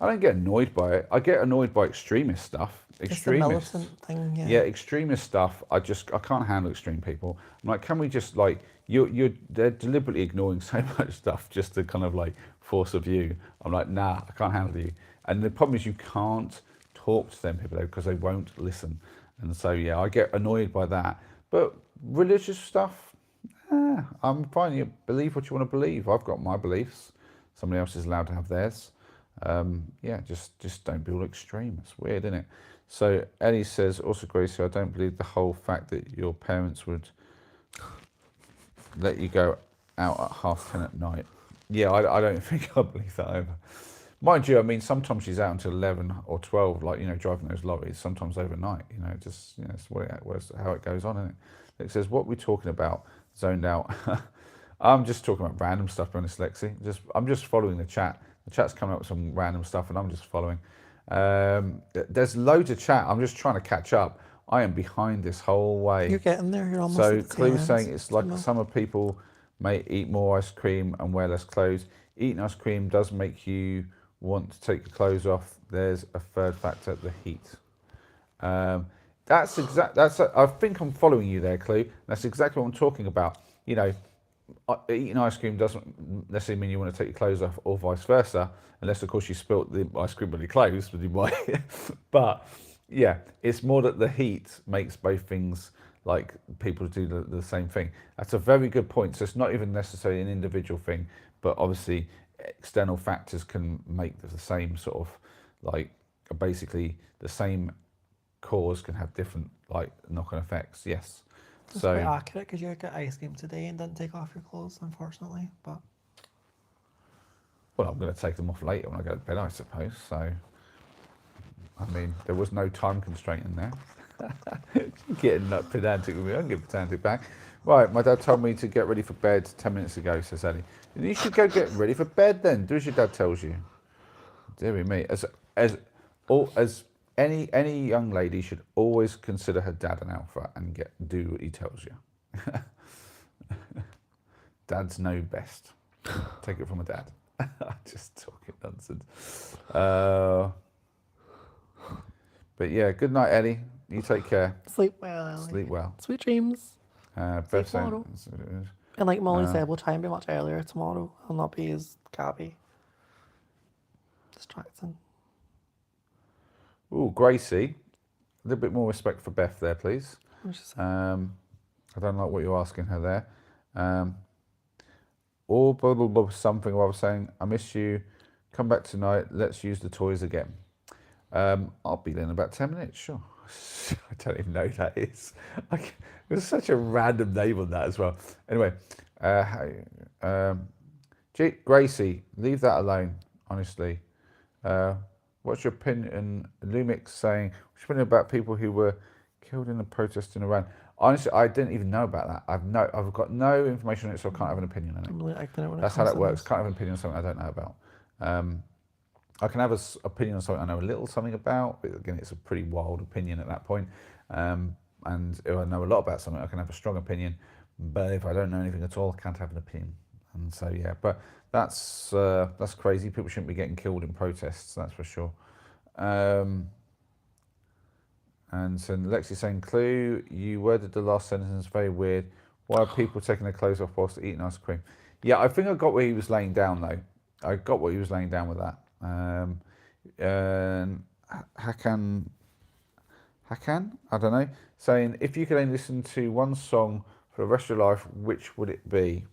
I don't get annoyed by it. I get annoyed by extremist stuff. It's the militant thing, yeah. Yeah, extremist stuff. I can't handle extreme people. I'm like, can we just like they're deliberately ignoring so much stuff just to kind of like force a view. I'm like, nah, I can't handle you. And the problem is you can't talk to them people because they won't listen. And so yeah, I get annoyed by that. But religious stuff, I'm fine. You believe what you want to believe. I've got my beliefs. Somebody else is allowed to have theirs. Yeah, just don't be all extreme. It's weird, isn't it? So Ellie says, also Gracie, I don't believe the whole fact that your parents would let you go out at 10:30 at night. Yeah, I don't think I believe that either. Mind you, I mean, sometimes she's out until 11 or 12, like, you know, driving those lorries, sometimes overnight, you know, just, you know, it's how it goes on, isn't it? It says, what we're talking about, zoned out. I'm just talking about random stuff, honest, Lexi. I'm just following the chat. The chat's coming up with some random stuff and I'm just following. There's loads of chat. I'm just trying to catch up. I am behind this whole way. You're getting there. You're almost So at the Clue's end. saying it's like summer people may eat more ice cream and wear less clothes. Eating ice cream does make you want to take your clothes off. There's a third factor, the heat. I think I'm following you there, Clue. That's exactly what I'm talking about. You know, eating ice cream doesn't necessarily mean you want to take your clothes off, or vice versa, unless of course you spilt the ice cream on your clothes, but you might. But yeah, it's more that the heat makes both things like people do the same thing. That's a very good point. So it's not even necessarily an individual thing, but obviously external factors can make the same sort of like basically the same cause can have different like knock-on effects. Yes. It's So quite accurate because you got ice cream today and didn't take off your clothes, unfortunately. But well, I'm going to take them off later when I go to bed, I suppose. So I mean, there was no time constraint in there. Getting that pedantic with me, I can get pedantic back. Right, my dad told me to get ready for bed 10 minutes ago, says Ellie. You should go get ready for bed then. Do as your dad tells you. Dear me, as any young lady should always consider her dad an alpha and do what he tells you. Dads know best. Take it from a dad. Just talking nonsense. But yeah, good night, Ellie. You take care. sleep well, Ellie. Sleep well. Sweet dreams. Beth tomorrow. saying, And like Molly said, we'll try and be much earlier tomorrow. I'll not be as gabby. Distracting. ooh, Gracie, a little bit more respect for Beth there, please. What's she say? I don't like what you're asking her there. Or blah, blah, blah, something I was saying, I miss you. Come back tonight. Let's use the toys again. I'll be there in about 10 minutes, sure. I don't even know who that is. There's such a random name on that as well. Anyway, Gracie, leave that alone, honestly. What's your opinion? Lumix saying, what's your opinion about people who were killed in the protest in Iran? Honestly, I didn't even know about that. I've got no information on it, so I can't have an opinion on it. I'm really ignorant when it That's how comes that to works. this. Can't have an opinion on something I don't know about. I can have an opinion on something I know a little something about, but again, it's a pretty wild opinion at that point. And if I know a lot about something, I can have a strong opinion. But if I don't know anything at all, I can't have an opinion. And so, yeah, but that's crazy. People shouldn't be getting killed in protests, that's for sure. And so Lexi's saying, Clue, you worded the last sentence very weird. Why are people taking their clothes off whilst eating ice cream? Yeah, I think I got where he was laying down, though. I got what he was laying down with that. Hakan, I don't know, saying, if you could only listen to one song for the rest of your life, which would it be?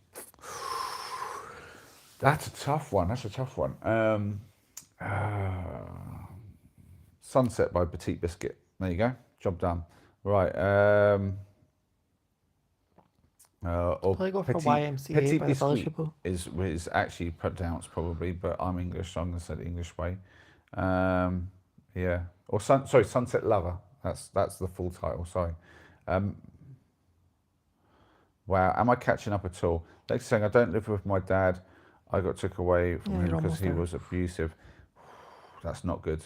That's a tough one. Sunset by Petite Biscuit. There you go. Job done. Right. Or Probably go for Petit, YMCA Petit by the Village Biscuit People. is actually pronounced probably, but I'm English, so I'm going to say the English way. Yeah. Or Sunset Lover. That's the full title. Sorry. Wow. Am I catching up at all? Next saying, I don't live with my dad. I got took away from him You're because almost he there. was abusive. That's not good.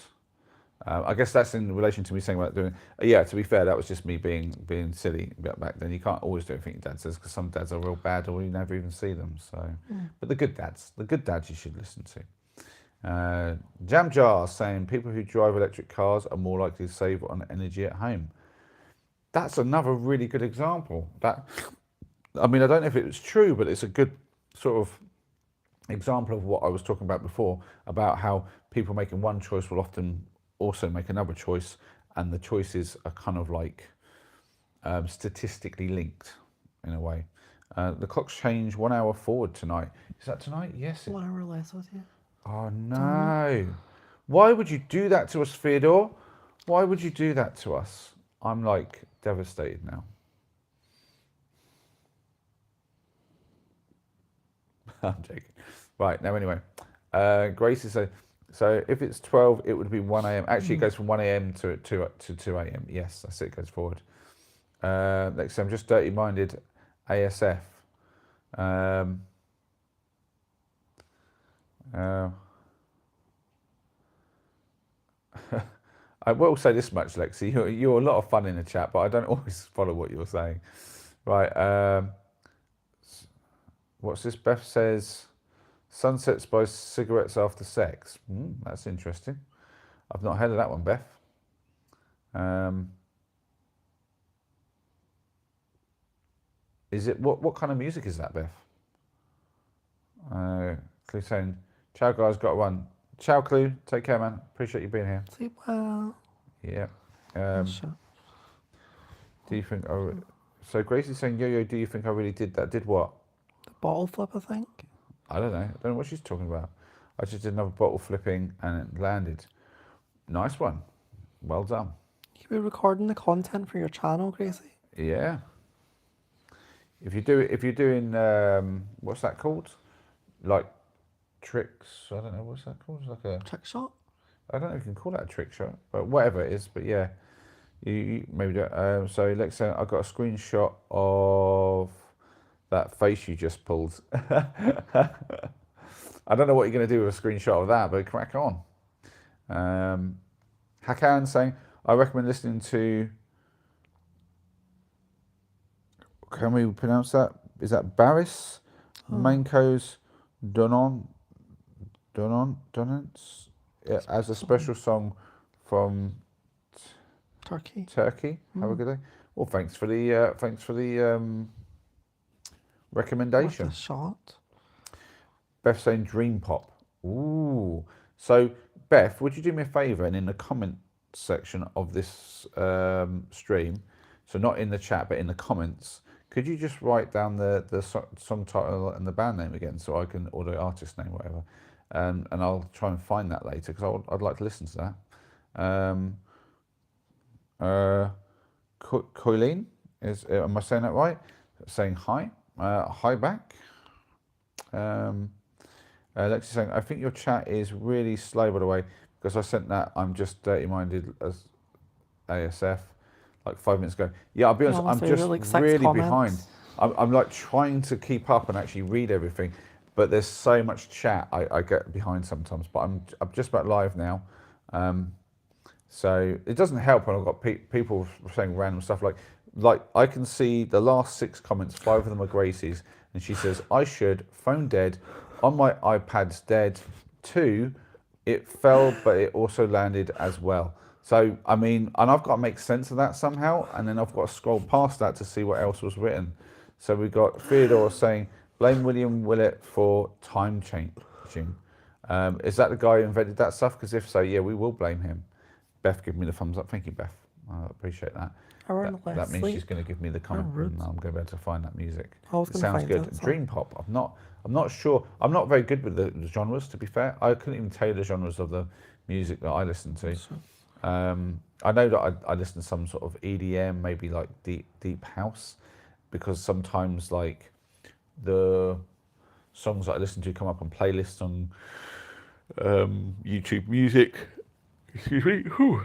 I guess that's in relation to me saying about doing. Yeah, to be fair, that was just me being silly back then. You can't always do everything your dad says because some dads are real bad, or you never even see them. So, but the good dads, you should listen to. Jam Jar saying people who drive electric cars are more likely to save on energy at home. That's another really good example. I mean, I don't know if it's true, but it's a good sort of example of what I was talking about before, about how people making one choice will often also make another choice, and the choices are kind of like statistically linked in a way. The clock's changed 1 hour forward tonight. Is that tonight? Yes. 1 hour less with you. Oh no. Why would you do that to us, Theodore? Why would you do that to us? I'm like devastated now. I'm joking. Right, now anyway. Grace is so if it's 12, it would be 1 a.m. Actually, it goes from 1 a.m. to 2 a.m. Yes, that's it, goes forward. Next time, just dirty minded ASF. I will say this much, Lexi. You're a lot of fun in the chat, but I don't always follow what you're saying. Right. What's this? Beth says, sunsets by cigarettes after sex. That's interesting. I've not heard of that one, Beth. Is it what kind of music is that, Beth? Clue saying, ciao guys, got one. Ciao Clue, take care man. Appreciate you being here. Sleep well. Yeah. Sure. Do you think so Gracie's saying, yo, do you think I really did that? Did what? The bottle flip, I think. I don't know what she's talking about. I just did another bottle flipping and it landed. Nice one. Well done. You be recording the content for your channel, Gracie? Yeah. If you're doing what's that called? Like tricks, I don't know, what's that called? It's like a trick shot? I don't know if you can call that a trick shot, but whatever it is, but yeah. You maybe do it. So let's say I got a screenshot of that face you just pulled. I don't know what you're going to do with a screenshot of that, but crack on. Hakan saying, I recommend listening to, can we pronounce that? Is that Barris? Manco's Donance as a special song from Turkey. Have a good day. Well, thanks for the recommendation. Worth a shot. Beth saying dream pop. Ooh. So Beth, would you do me a favour and in the comment section of this stream, so not in the chat but in the comments, could you just write down the song title and the band name again, so I can, or the artist name, whatever, and I'll try and find that later because I'd like to listen to that. Coileen is, am I saying that right? Saying hi. Hi back. Lexi saying, I think your chat is really slow, by the way, because I sent that I'm just dirty minded as ASF like 5 minutes ago. Yeah, I'll be honest, I'm just like really behind. I'm like trying to keep up and actually read everything, but there's so much chat I get behind sometimes. But I'm just about live now. So it doesn't help when I've got people saying random stuff like I can see the last 6 comments, 5 of them are Gracie's, and she says, I should, phone dead, on my iPad's dead, 2, it fell, but it also landed as well. So, I mean, and I've got to make sense of that somehow, and then I've got to scroll past that to see what else was written. So we've got Theodore saying, blame William Willett for time changing. Is that the guy who invented that stuff? Because if so, yeah, we will blame him. Beth, give me the thumbs up. Thank you, Beth. I appreciate that. That means she's going to give me the comment, and I'm going to be able to find that music. It sounds good. Dream pop. I'm not sure. I'm not very good with the genres, to be fair. I couldn't even tell you the genres of the music that I listen to. I know that I listen to some sort of EDM, maybe like deep house, because sometimes like the songs that I listen to come up on playlists on YouTube Music. Excuse me. Whew.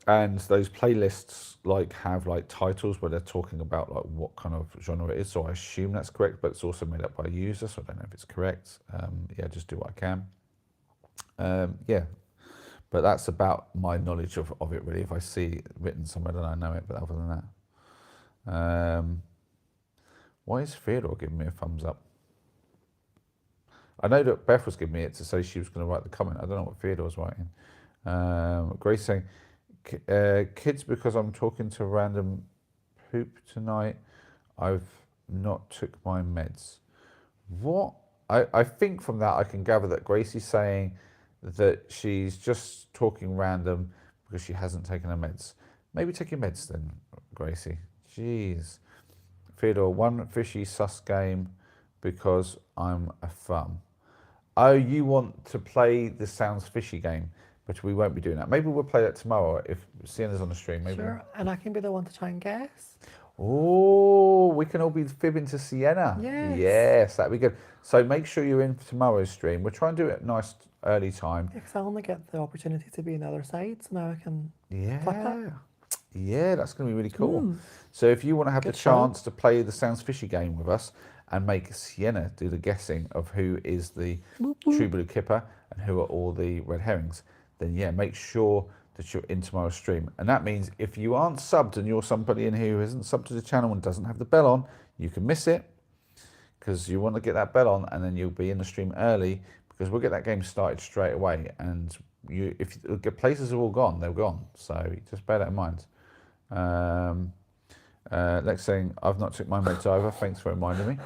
And those playlists like have like titles where they're talking about like what kind of genre it is. So I assume that's correct, but it's also made up by a user, so I don't know if it's correct. Yeah, just do what I can. Yeah, but that's about my knowledge of it really. If I see it written somewhere, then I know it. But other than that, why is Theodore giving me a thumbs up? I know that Beth was giving me it to say she was going to write the comment. I don't know what Theodore was writing. Grace saying, kids, because I'm talking to random poop tonight, I've not took my meds. What? I think from that I can gather that Gracie's saying that she's just talking random because she hasn't taken her meds. Maybe take your meds then, Gracie. Jeez. Theodore, one fishy sus game because I'm a thumb. Oh, you want to play the Sounds Fishy game, but we won't be doing that. Maybe we'll play that tomorrow if Sienna's on the stream. Maybe. Sure, and I can be the one to try and guess. Oh, we can all be fibbing to Sienna. Yes, that'd be good. So make sure you're in for tomorrow's stream. We'll try and do it at a nice early time. Because I only get the opportunity to be on the other side, so now I can flip it. Yeah, that's going to be really cool. So if you want to have the chance to play the Sounds Fishy game with us and make Sienna do the guessing of who is the true blue kipper and who are all the red herrings, then yeah, make sure that you're in tomorrow's stream. And that means if you aren't subbed and you're somebody in here who isn't subbed to the channel and doesn't have the bell on, you can miss it because you want to get that bell on, and then you'll be in the stream early because we'll get that game started straight away. And if the places are all gone, they're gone. So just bear that in mind. Lex saying, I've not took my meds either. Thanks for reminding me.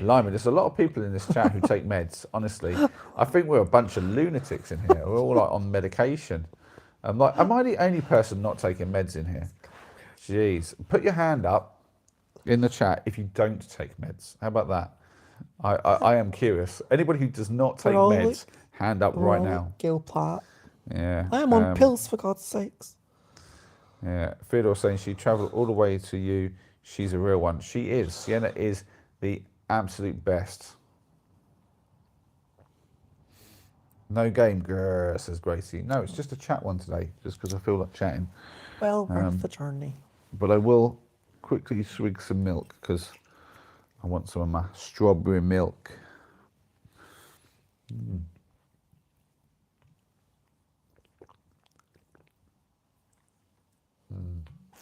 Blimey, there's a lot of people in this chat who take meds, honestly. I think we're a bunch of lunatics in here. We're all like on medication. Am I the only person not taking meds in here? Jeez. Put your hand up in the chat if you don't take meds. How about that? I am curious. Anybody who does not take meds, hand up right now. Gil Platt. Yeah. I am on pills, for God's sakes. Yeah, Theodore saying she travelled all the way to you. She's a real one. She is. Sienna is the absolute best. No game, grrr, says Gracie. No, it's just a chat one today, just because I feel like chatting. Well, worth the journey. But I will quickly swig some milk because I want some of my strawberry milk.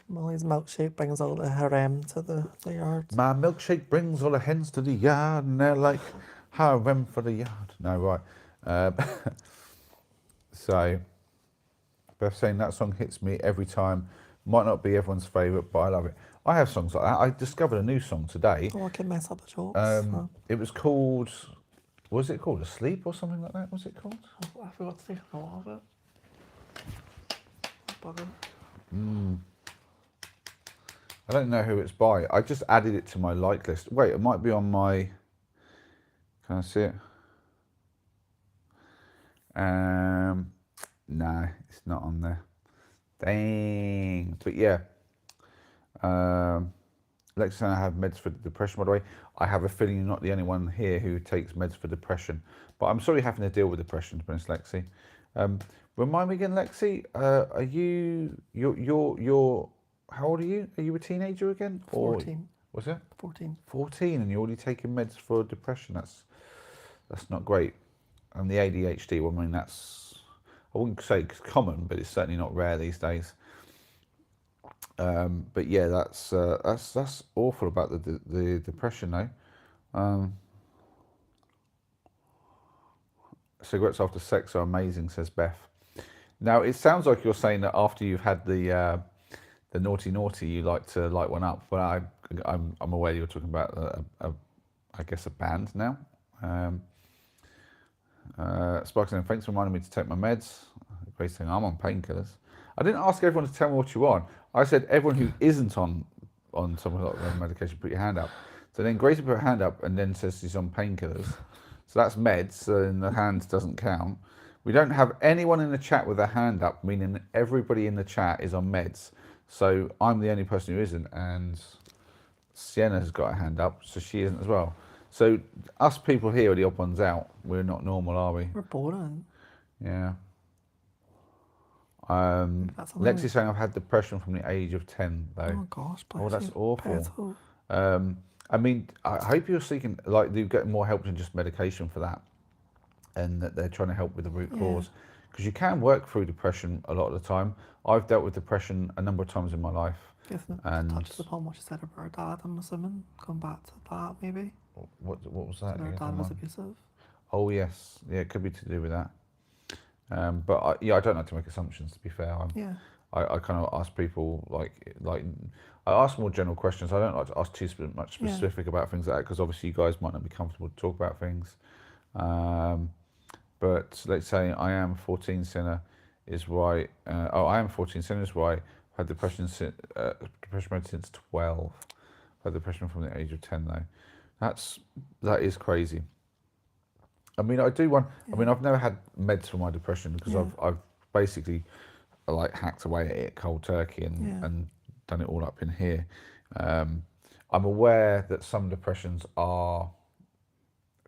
Molly's milkshake brings all the harem to the yard. My milkshake brings all the hens to the yard, and they're like harem for the yard. No, right. So, Beth saying that song hits me every time. Might not be everyone's favourite, but I love it. I have songs like that. I discovered a new song today. Oh, I can mess up the jokes. It was called, what was it called? Asleep or something like that? Was it called? I forgot to take a lot of it. Bugger. I don't know who it's by. I just added it to my like list. Wait, it might be on my, can I see it? No, it's not on there. Dang. But yeah. Lex and I have meds for depression, by the way. I have a feeling you're not the only one here who takes meds for depression. But I'm sorry having to deal with depression, to be honest, Lexi. Remind me again, Lexi, are you're how old are you? Are you a teenager again? 14. Was it? 14. 14, and you're already taking meds for depression. That's not great. And the ADHD, well, I mean, that's, I wouldn't say it's common, but it's certainly not rare these days. But yeah, that's awful about the depression though. Cigarettes after sex are amazing, says Beth. Now it sounds like you're saying that after you've had the naughty, you like to light one up. But I'm aware you're talking about I guess a band now. Sparks saying, thanks for reminding me to take my meds. Grace saying, I'm on painkillers. I didn't ask everyone to tell me what you want. I said everyone who isn't on some sort of medication, put your hand up. So then Gracie put her hand up and then says she's on painkillers. So that's meds, so then the hand doesn't count. We don't have anyone in the chat with their hand up, meaning everybody in the chat is on meds. So I'm the only person who isn't, and Sienna's got a hand up, so she isn't as well. So us people here are the odd ones out. We're not normal, are we? We're boring. Yeah. Lexi's saying I've had depression from the age of 10, though. Oh gosh, bless Oh, that's you. awful. Petal. I mean, I hope you're seeking, like, you get more help than just medication for that, and that they're trying to help with the root cause. Because you can work through depression a lot of the time. I've dealt with depression a number of times in my life. And touches upon what she said about her dad, I'm assuming. Come back to that, maybe. What was that? Her dad was abusive. Oh yes, yeah, it could be to do with that. But I don't like to make assumptions. To be fair, I kind of ask people like I ask more general questions. I don't like to ask too much specific about things like that, because obviously you guys might not be comfortable to talk about things. But let's say I am 14, Sienna is right. I am 14, Sienna is right. I've had depression since 12. I've had depression from the age of 10 though. That is crazy. I mean, I do want. I mean, I've never had meds for my depression, because I've basically like hacked away at it cold turkey and done it all up in here. I'm aware that some depressions are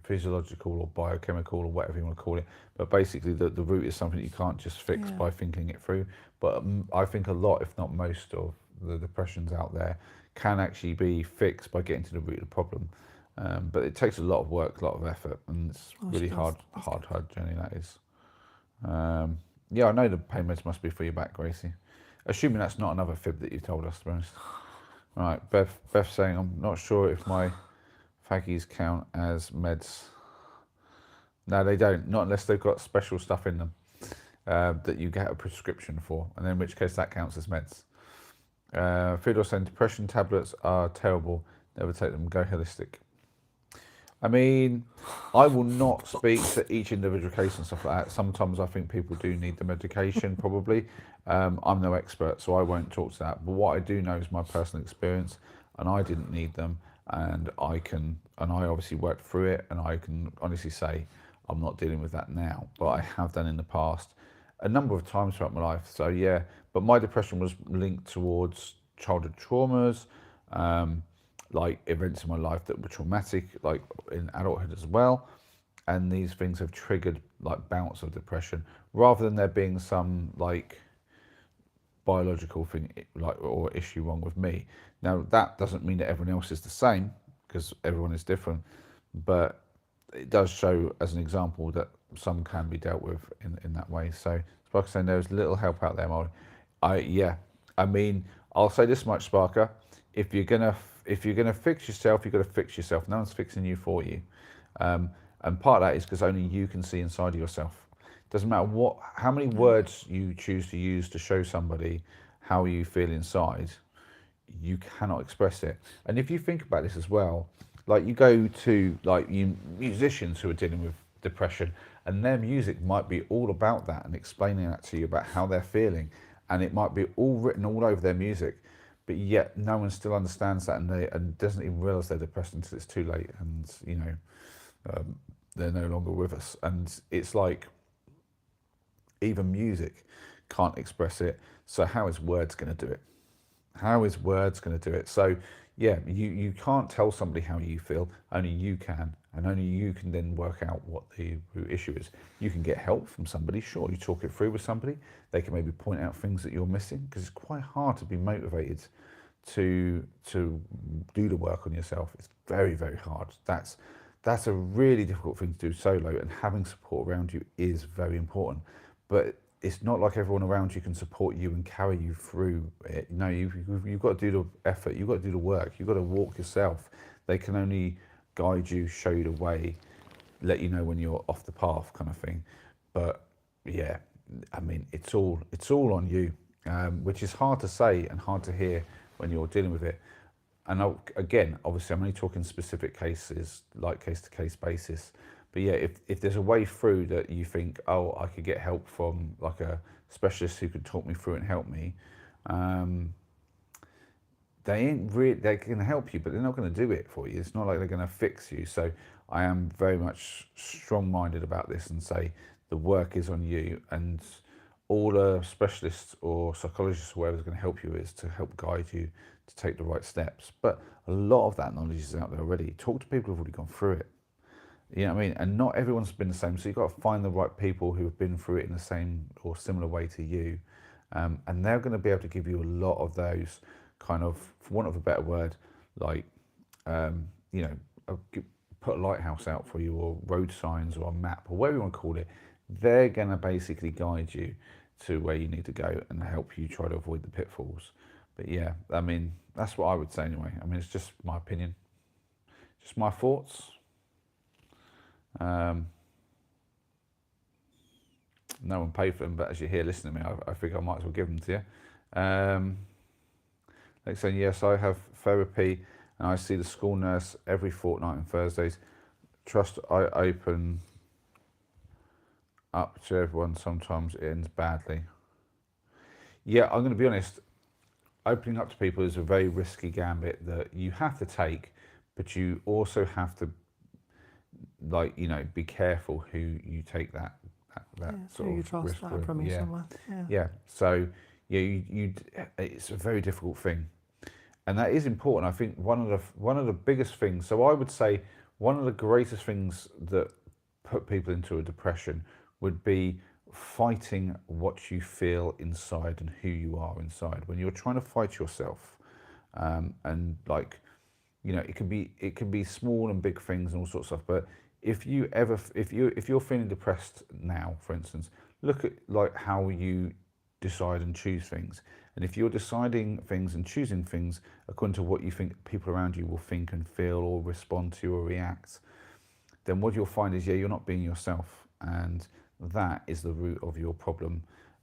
physiological or biochemical or whatever you want to call it, but basically the root is something you can't just fix by thinking it through. But I think a lot, if not most, of the depressions out there can actually be fixed by getting to the root of the problem. But it takes a lot of work, a lot of effort, and it's really hard journey that is. I know the pain meds must be for your back, Gracie. Assuming that's not another fib that you told us, to be honest. Right, Beth saying, I'm not sure if my faggies count as meds. No, they don't, not unless they've got special stuff in them that you get a prescription for, and in which case that counts as meds. Theodore saying, depression tablets are terrible, never take them, go holistic. I mean, I will not speak to each individual case and stuff like that. Sometimes I think people do need the medication, probably. I'm no expert, so I won't talk to that. But what I do know is my personal experience, and I didn't need them, and I obviously worked through it, and I can honestly say I'm not dealing with that now, but I have done in the past a number of times throughout my life. So yeah, but my depression was linked towards childhood traumas, like events in my life that were traumatic, like in adulthood as well. And these things have triggered like bouts of depression, rather than there being some like biological thing like or issue wrong with me. Now that doesn't mean that everyone else is the same, because everyone is different, but it does show as an example that some can be dealt with in that way. So Sparker saying there's little help out there, Molly. I mean, I'll say this much, Sparker, if you're gonna fix yourself, you've got to fix yourself. No one's fixing you for you. And part of that is because only you can see inside of yourself. Doesn't matter how many words you choose to use to show somebody how you feel inside, you cannot express it. And if you think about this as well, like you go to like musicians who are dealing with depression, and their music might be all about that and explaining that to you about how they're feeling, and it might be all written all over their music, but yet no one still understands that, and doesn't even realize they're depressed until it's too late, and they're no longer with us. And it's like even music can't express it, so how is words going to do it? How is words going to do it? So yeah, you can't tell somebody how you feel, only you can, and only you can then work out what the root issue is. You can get help from somebody, sure, you talk it through with somebody, they can maybe point out things that you're missing, because it's quite hard to be motivated to do the work on yourself. It's very, very hard. That's a really difficult thing to do solo, and having support around you is very important. But it's not like everyone around you can support you and carry you through it. No, you've got to do the effort, you've got to do the work, you've got to walk yourself. They can only guide you, show you the way, let you know when you're off the path, kind of thing. But yeah, I mean, it's all on you, which is hard to say and hard to hear when you're dealing with it. And again, obviously I'm only talking specific cases, like case to case basis. But yeah, if there's a way through that you think, oh, I could get help from like a specialists who could talk me through it and help me. They ain't really, they can help you, but they're not going to do it for you. It's not like they're going to fix you. So I am very much strong-minded about this and say the work is on you, and all a specialist or psychologist or whoever's going to help you is to help guide you to take the right steps. But a lot of that knowledge is out there already. Talk to people who've already gone through it. You know what I mean? And not everyone's been the same. So you've got to find the right people who have been through it in the same or similar way to you. And they're going to be able to give you a lot of those kind of, for want of a better word, like, you know, put a lighthouse out for you, or road signs, or a map, or whatever you want to call it. They're going to basically guide you to where you need to go and help you try to avoid the pitfalls. But yeah, I mean, that's what I would say anyway. I mean, it's just my opinion, just my thoughts. No one paid for them, but as you hear, listen to me, I figure I might as well give them to you. Like saying, yes, I have therapy and I see the school nurse every fortnight on Thursdays. Trust I open up to everyone, sometimes it ends badly. Yeah, I'm going to be honest, opening up to people is a very risky gambit that you have to take, but you also have to, like, you know, be careful who you take that sort of you trust risk that with. information with. Yeah. So yeah, it's a very difficult thing, and that is important. I think one of the biggest things. So I would say one of the greatest things that put people into a depression would be fighting what you feel inside and who you are inside. When you're trying to fight yourself, and like, you know, it can be small and big things and all sorts of stuff. But if you're feeling depressed now, for instance, look at like how you decide and choose things. And if you're deciding things and choosing things according to what you think people around you will think and feel or respond to or react, then what you'll find is, yeah, you're not being yourself, and that is the root of your problem.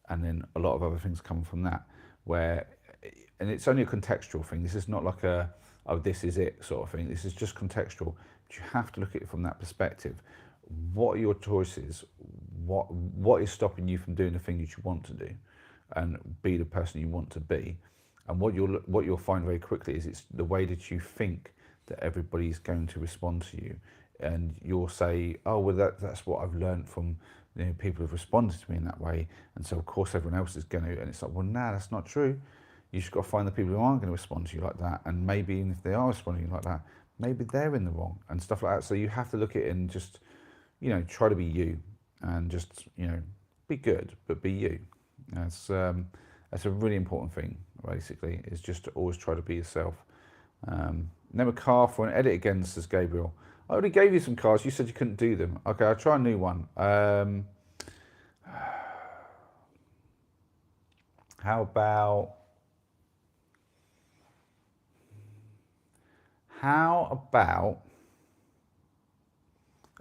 And then a lot of other things come from that, and it's only a contextual thing. This is not like oh, this is it sort of thing. This is just contextual. But you have to look at it from that perspective. What are your choices? What is stopping you from doing the thing that you want to do and be the person you want to be? And what you'll find very quickly is it's the way that you think that everybody's going to respond to you. And you'll say, oh, well, that's what I've learned from, you know, people who've responded to me in that way. And so, of course, everyone else is going to. And it's like, well, nah, that's not true. You just got to find the people who aren't going to respond to you like that. And maybe even if they are responding to you like that, maybe they're in the wrong and stuff like that. So you have to look at it and just, you know, try to be you and just, you know, be good, but be you. That's a really important thing, basically, is just to always try to be yourself. Name a car for an edit again, says Gabriel. I already gave you some cars. You said you couldn't do them. Okay, I'll try a new one. How about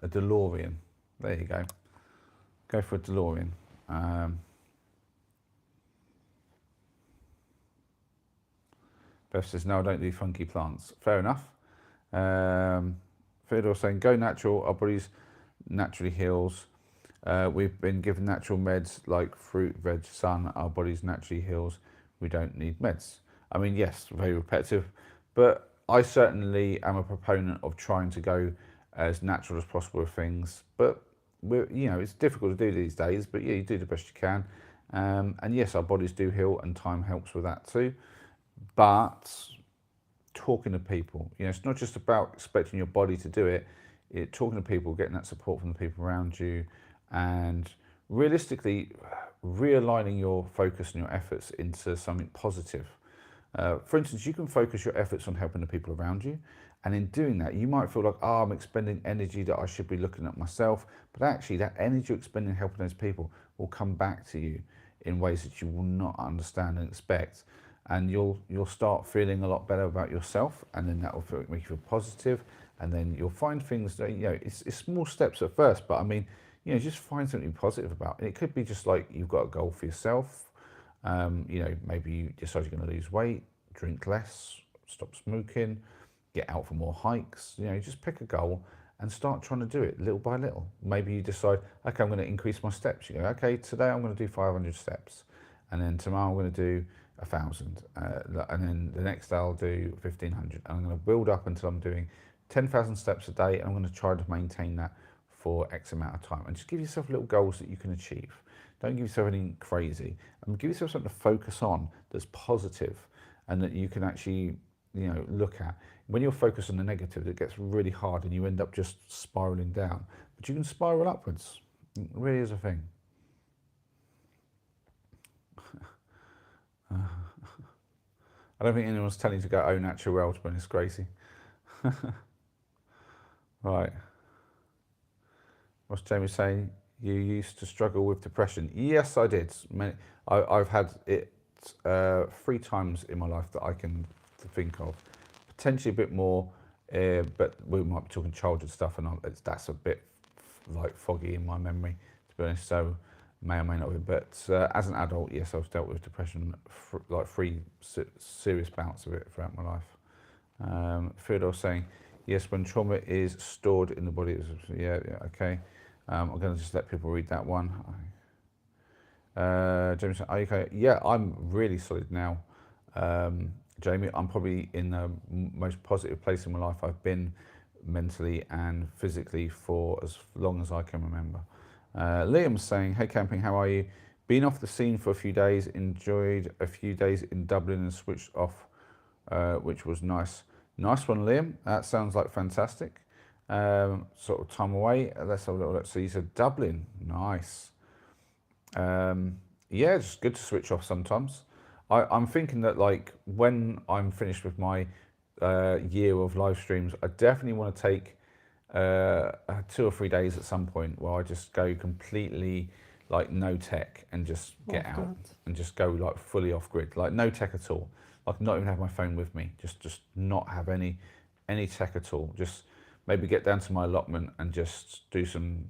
a DeLorean? There you go. Go for a DeLorean. Beth says, no, I don't do funky plants. Fair enough. Theodore saying, go natural, our bodies naturally heals. We've been given natural meds like fruit, veg, sun, our bodies naturally heals. We don't need meds. I mean, yes, very repetitive, but I certainly am a proponent of trying to go as natural as possible with things. But you know, it's difficult to do these days, but yeah, you do the best you can. And yes, our bodies do heal, and time helps with that too. But talking to people, you know, it's not just about expecting your body to do it. Talking to people, getting that support from the people around you, and realistically realigning your focus and your efforts into something positive. For instance, you can focus your efforts on helping the people around you, and in doing that, you might feel like, oh, I'm expending energy that I should be looking at myself, but actually that energy you're expending helping those people will come back to you in ways that you will not understand and expect. And you'll start feeling a lot better about yourself, and then that will make you feel positive, and then you'll find things that, you know, it's small steps at first, but I mean, you know, just find something positive about it. And it could be just like you've got a goal for yourself. You know, maybe you decide you're going to lose weight, drink less, stop smoking, get out for more hikes. You know, just pick a goal and start trying to do it little by little. Maybe you decide, okay, I'm going to increase my steps. You go, okay, today I'm going to do 500 steps, and then tomorrow I'm going to do 1,000, and then the next day I'll do 1,500. And I'm going to build up until I'm doing 10,000 steps a day, and I'm going to try to maintain that for X amount of time. And just give yourself little goals that you can achieve. Don't give yourself anything crazy, and give yourself something to focus on that's positive and that you can actually, look at. When you're focused on the negative, it gets really hard and you end up just spiraling down. But you can spiral upwards. It really is a thing. I don't think anyone's telling you to go au naturel, to be honest, Gracie. Right. What's Jamie saying? You used to struggle with depression. Yes, I did. I've had it 3 times in my life that I can think of. Potentially a bit more, but we might be talking childhood stuff, and that's a bit like foggy in my memory, to be honest. So may or may not be. But as an adult, yes, I've dealt with depression, like 3 serious bouts of it throughout my life. Theodore saying, yes, when trauma is stored in the body, yeah, okay. I'm going to just let people read that one. Jamie saying, are you okay? Yeah, I'm really solid now. Jamie, I'm probably in the most positive place in my life I've been mentally and physically for as long as I can remember. Liam's saying, hey camping, how are you? Been off the scene for a few days, enjoyed a few days in Dublin and switched off, which was nice. Nice one, Liam. That sounds like fantastic. Sort of time away. Let's have a little look. So you said Dublin. Nice. Yeah, it's good to switch off sometimes. I'm thinking that, like, when I'm finished with my year of live streams, I definitely want to take 2 or 3 days at some point where I just go completely like no tech and just get out and just go like fully off grid, like no tech at all. Like not even have my phone with me, just not have any tech at all. Just maybe get down to my allotment and just do some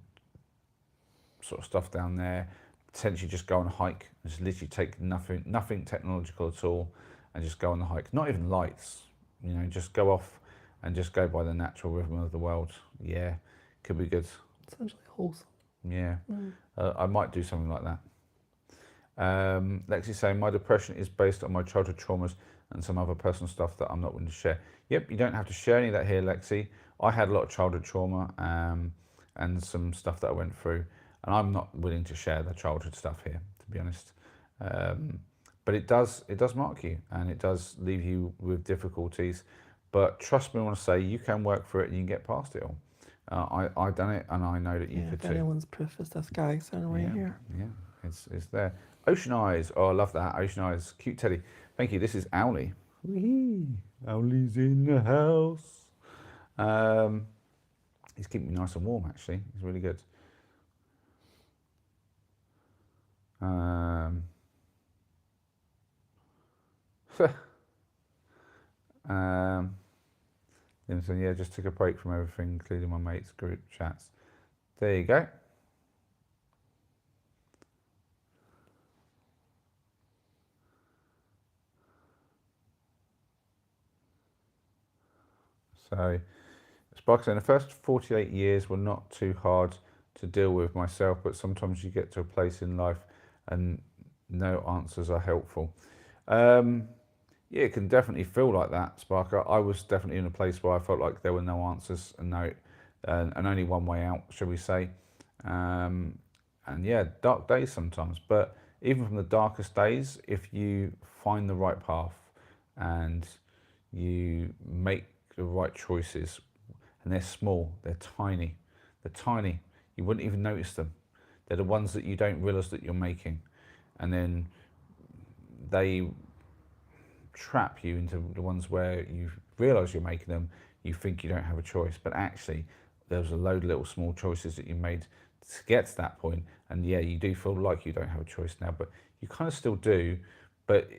sort of stuff down there. Potentially just go on a hike, just literally take nothing technological at all, and just go on the hike. Not even lights, just go off and just go by the natural rhythm of the world. Yeah, could be good. Essentially wholesome. Yeah, I might do something like that. Lexi's saying, my depression is based on my childhood traumas and some other personal stuff that I'm not willing to share. Yep, you don't have to share any of that here, Lexi. I had a lot of childhood trauma and some stuff that I went through, and I'm not willing to share the childhood stuff here, to be honest. But it does mark you, and it does leave you with difficulties. But trust me when I say you can work through it and you can get past it all. I've done it, and I know that you could too. If anyone's proof is this guy standing right here. Yeah, it's there. Ocean Eyes. Oh, I love that. Ocean Eyes. Cute teddy. Thank you. This is Owlie. Owlie's in the house. He's keeping me nice and warm, actually. He's really good. So yeah, just took a break from everything, including my mates' group chats. There you go. So, Spark saying, the first 48 years were not too hard to deal with myself, but sometimes you get to a place in life and no answers are helpful. Yeah, it can definitely feel like that, Sparker. I was definitely in a place where I felt like there were no answers and only one way out, shall we say. And yeah, dark days sometimes. But even from the darkest days, if you find the right path and you make the right choices, and they're small, they're tiny, you wouldn't even notice them. They're the ones that you don't realize that you're making, and then they trap you into the ones where you realize you're making them, you think you don't have a choice, but actually there's a load of little small choices that you made to get to that point, and yeah, you do feel like you don't have a choice now, but you kind of still do, but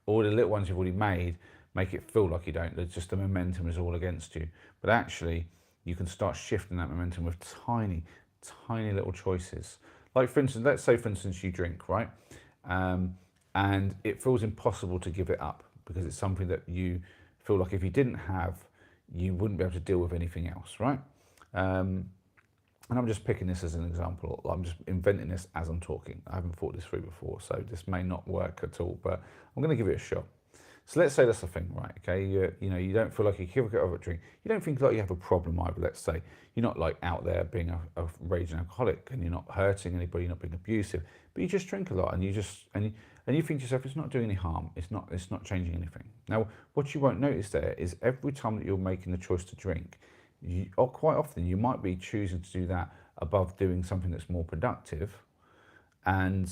all the little ones you've already made make it feel like you don't. There's just the momentum is all against you, but actually you can start shifting that momentum with tiny little choices. Like for instance, let's say for instance you drink, right? And it feels impossible to give it up because it's something that you feel like if you didn't have, you wouldn't be able to deal with anything else, right? And I'm just picking this as an example. I'm just inventing this as I'm talking. I haven't thought this through before, so this may not work at all, but I'm going to give it a shot. So let's say that's the thing, right? Okay, you don't feel like you can get over a drink. You don't think like you have a problem either. Let's say you're not like out there being a raging alcoholic, and you're not hurting anybody, you're not being abusive, but you just drink a lot, and you think to yourself, it's not doing any harm. It's not changing anything. Now, what you won't notice there is every time that you're making the choice to drink, or quite often you might be choosing to do that above doing something that's more productive, and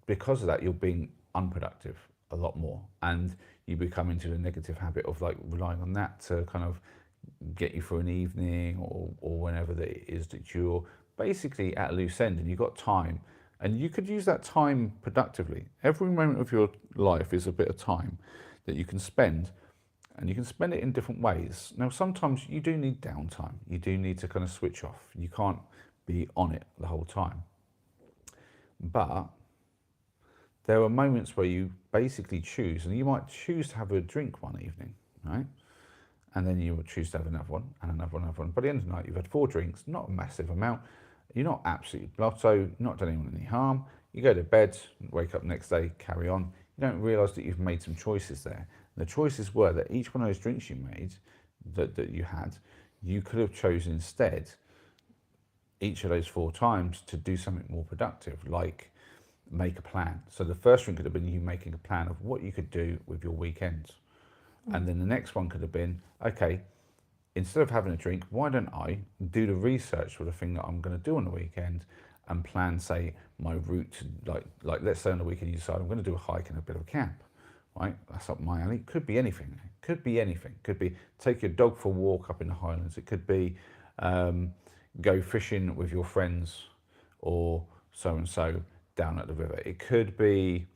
because of that, you're being unproductive a lot more, and you become into the negative habit of like relying on that to kind of get you through an evening or whenever that it is that you're basically at a loose end and you've got time and you could use that time productively. Every moment of your life is a bit of time that you can spend, and you can spend it in different ways. Now, sometimes you do need downtime. You do need to kind of switch off. You can't be on it the whole time. But there are moments where you basically choose, and you might choose to have a drink one evening, right? And then you would choose to have another one and another one, another one. By the end of the night, you've had 4 drinks, not a massive amount. You're not absolutely blotto, not done anyone any harm. You go to bed, wake up next day, carry on. You don't realise that you've made some choices there. And the choices were that each one of those drinks you made, that you had, you could have chosen instead, each of those 4 times, to do something more productive, like make a plan. So the first drink could have been you making a plan of what you could do with your weekends. And then the next one could have been, okay, instead of having a drink, why don't I do the research for the thing that I'm going to do on the weekend and plan, say, my route to, like let's say on the weekend you decide I'm going to do a hike and a bit of a camp, right? That's up my alley. Could be anything. Could be anything. Could be take your dog for a walk up in the Highlands. It could be go fishing with your friends or so-and-so down at the river. It could be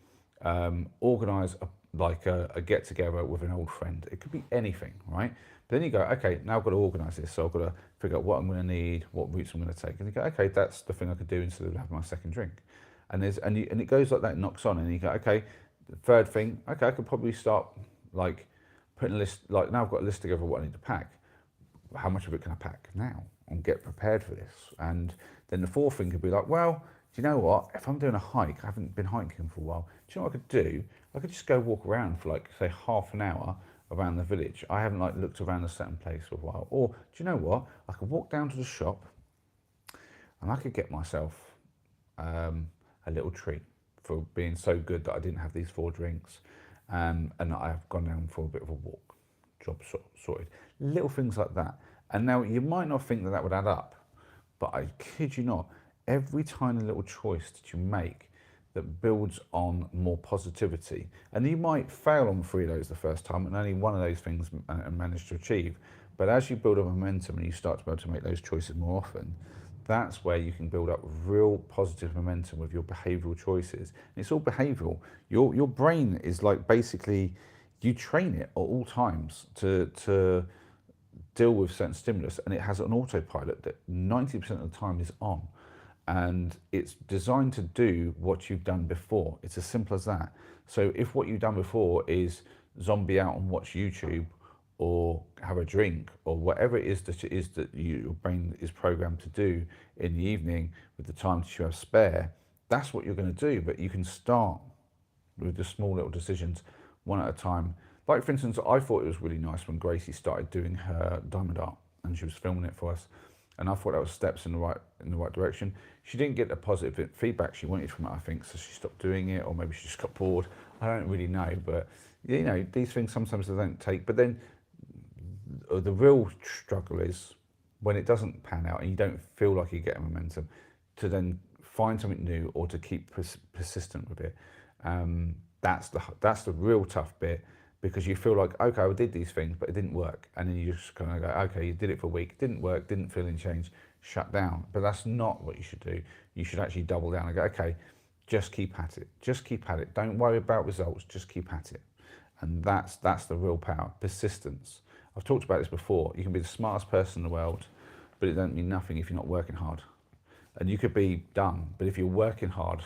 organise a get-together with an old friend. It could be anything, right? But then you go, okay, now I've got to organise this, so I've got to figure out what I'm going to need, what routes I'm going to take. And you go, okay, that's the thing I could do instead of having my second drink. And it goes like that, knocks on, and you go, okay, the third thing, okay, I could probably start like putting a list, like now I've got a list together of what I need to pack. How much of it can I pack now and get prepared for this? And then the fourth thing could be like, well, do you know what? If I'm doing a hike, I haven't been hiking for a while. Do you know what I could do? I could just go walk around for like, say, half an hour around the village. I haven't like looked around a certain place for a while. Or do you know what? I could walk down to the shop and I could get myself a little treat for being so good that I didn't have these 4 drinks, and I've gone down for a bit of a walk. Job sorted. Little things like that. And now you might not think that would add up, but I kid you not, every tiny little choice that you make that builds on more positivity, and you might fail on 3 of those the first time and only one of those things manage to achieve, but as you build up momentum and you start to be able to make those choices more often, that's where you can build up real positive momentum with your behavioural choices. And it's all behavioural. Your brain is like basically, you train it at all times to deal with certain stimulus, and it has an autopilot that 90% of the time is on. And it's designed to do what you've done before. It's as simple as that. So if what you've done before is zombie out and watch YouTube or have a drink or whatever it is that your brain is programmed to do in the evening with the time that you have spare, that's what you're going to do. But you can start with the small little decisions one at a time. Like, for instance, I thought it was really nice when Gracie started doing her diamond art and she was filming it for us. And I thought that was steps in the right direction. She didn't get the positive feedback she wanted from it, I think, so she stopped doing it, or maybe she just got bored. I don't really know, but you know, these things sometimes they don't take. But then the real struggle is when it doesn't pan out and you don't feel like you get momentum, to then find something new or to keep persistent with it. That's the real tough bit, because you feel like, okay, I did these things, but it didn't work. And then you just kind of go, okay, you did it for a week, didn't work, didn't feel any change, shut down. But that's not what you should do. You should actually double down and go, okay, just keep at it. Just keep at it. Don't worry about results, just keep at it. And that's the real power, persistence. I've talked about this before. You can be the smartest person in the world, but it don't mean nothing if you're not working hard. And you could be dumb, but if you're working hard,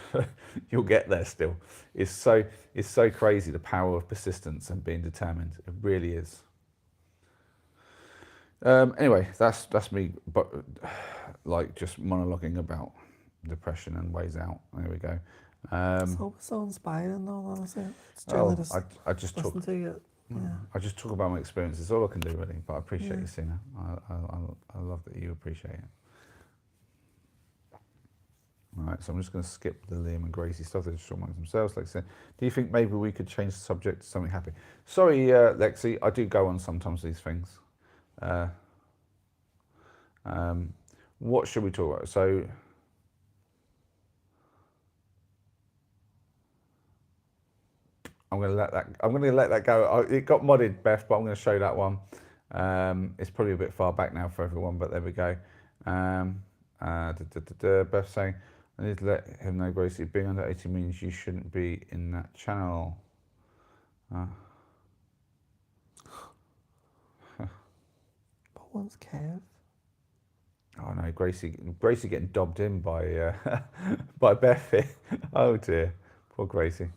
you'll get there still. It's so crazy, the power of persistence and being determined. It really is. Anyway, that's me, but like just monologuing about depression and ways out. There we go. It's so inspiring though, honestly. It's generally just I just listen talk. to you. Yeah. I just talk about my experiences. All I can do really. But I appreciate you, Sienna. I love that you appreciate it. All right, so I'm just going to skip the Liam and Gracie stuff. They just talk amongst themselves. Like I said, do you think maybe we could change the subject to something happy? Sorry, Lexi, I do go on sometimes these things. What should we talk about? So, I'm going to let that go. It got modded, Beth, but I'm going to show that one. It's probably a bit far back now for everyone, but there we go. Beth saying, I need to let him know, Gracie, being under 18 means you shouldn't be in that channel. But one's Kev. Oh no, Gracie getting dobbed in by by Beth. Oh dear, poor Gracie.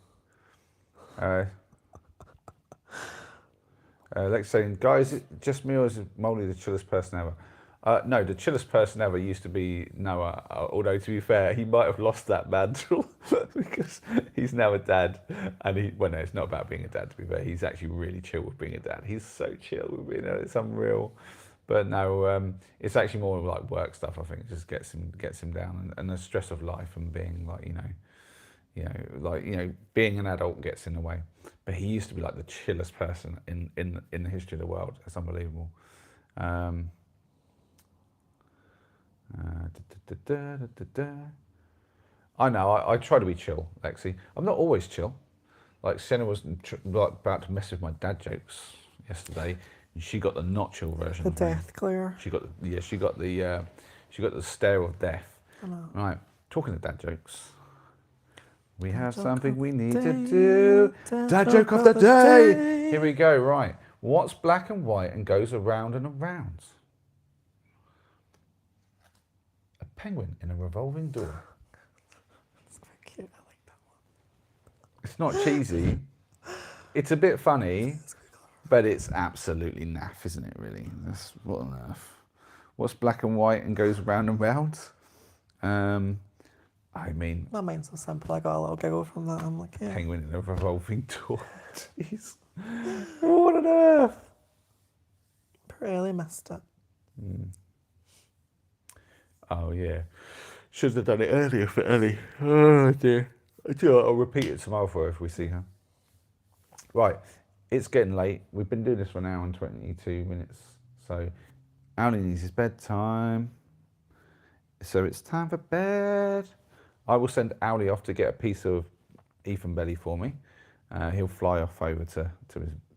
Lex saying, guys, just me or is Molly the chillest person ever? No, the chillest person ever used to be Noah, although to be fair, he might have lost that mantle because he's now a dad. And no, it's not about being a dad, to be fair. He's actually really chill with being a dad. He's so chill with being it's unreal. But no, it's actually more like work stuff, I think. It just gets him down. And the stress of life and being like, being an adult gets in the way. But he used to be like the chillest person in the history of the world. It's unbelievable. I know, I try to be chill, Lexi. I'm not always chill. Like Sienna was about to mess with my dad jokes yesterday, and she got the not chill version. The death glare. She got the stare of death. I know. Right, talking of dad jokes. We have something we need to do. Dad joke of the day. Here we go. Right. What's black and white and goes around and around? A penguin in a revolving door. That's quite cute. I like that one. It's not cheesy. It's a bit funny, but it's absolutely naff, isn't it, really? That's what on earth. What's black and white and goes round and round? I mean... That mine's so simple. I got a little giggle from that. I'm like, yeah. Penguin in a revolving door. Jeez. What on earth? Really missed it. Oh, yeah. Should have done it earlier for Ellie. Oh, dear. I'll repeat it tomorrow for her if we see her. Right. It's getting late. We've been doing this for an hour and 22 minutes. So, Alan needs his bedtime. So it's time for bed. I will send Owlie off to get a piece of Ethan belly for me. He'll fly off over to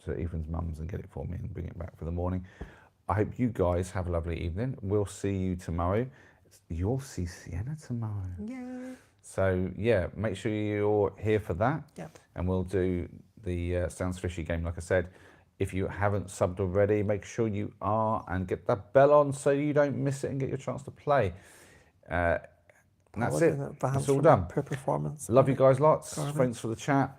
Ethan's mum's and get it for me and bring it back for the morning. I hope you guys have a lovely evening. We'll see you tomorrow. You'll see Sienna tomorrow. Yeah. So yeah, make sure you're here for that. Yep. And we'll do the Sounds Fishy game, like I said. If you haven't subbed already, make sure you are and get that bell on so you don't miss it and get your chance to play. And that's it. It's all done. Per performance. Love you guys lots. Garbage. Thanks for the chat.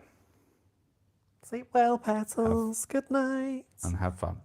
Sleep well, petals. Good night. And have fun.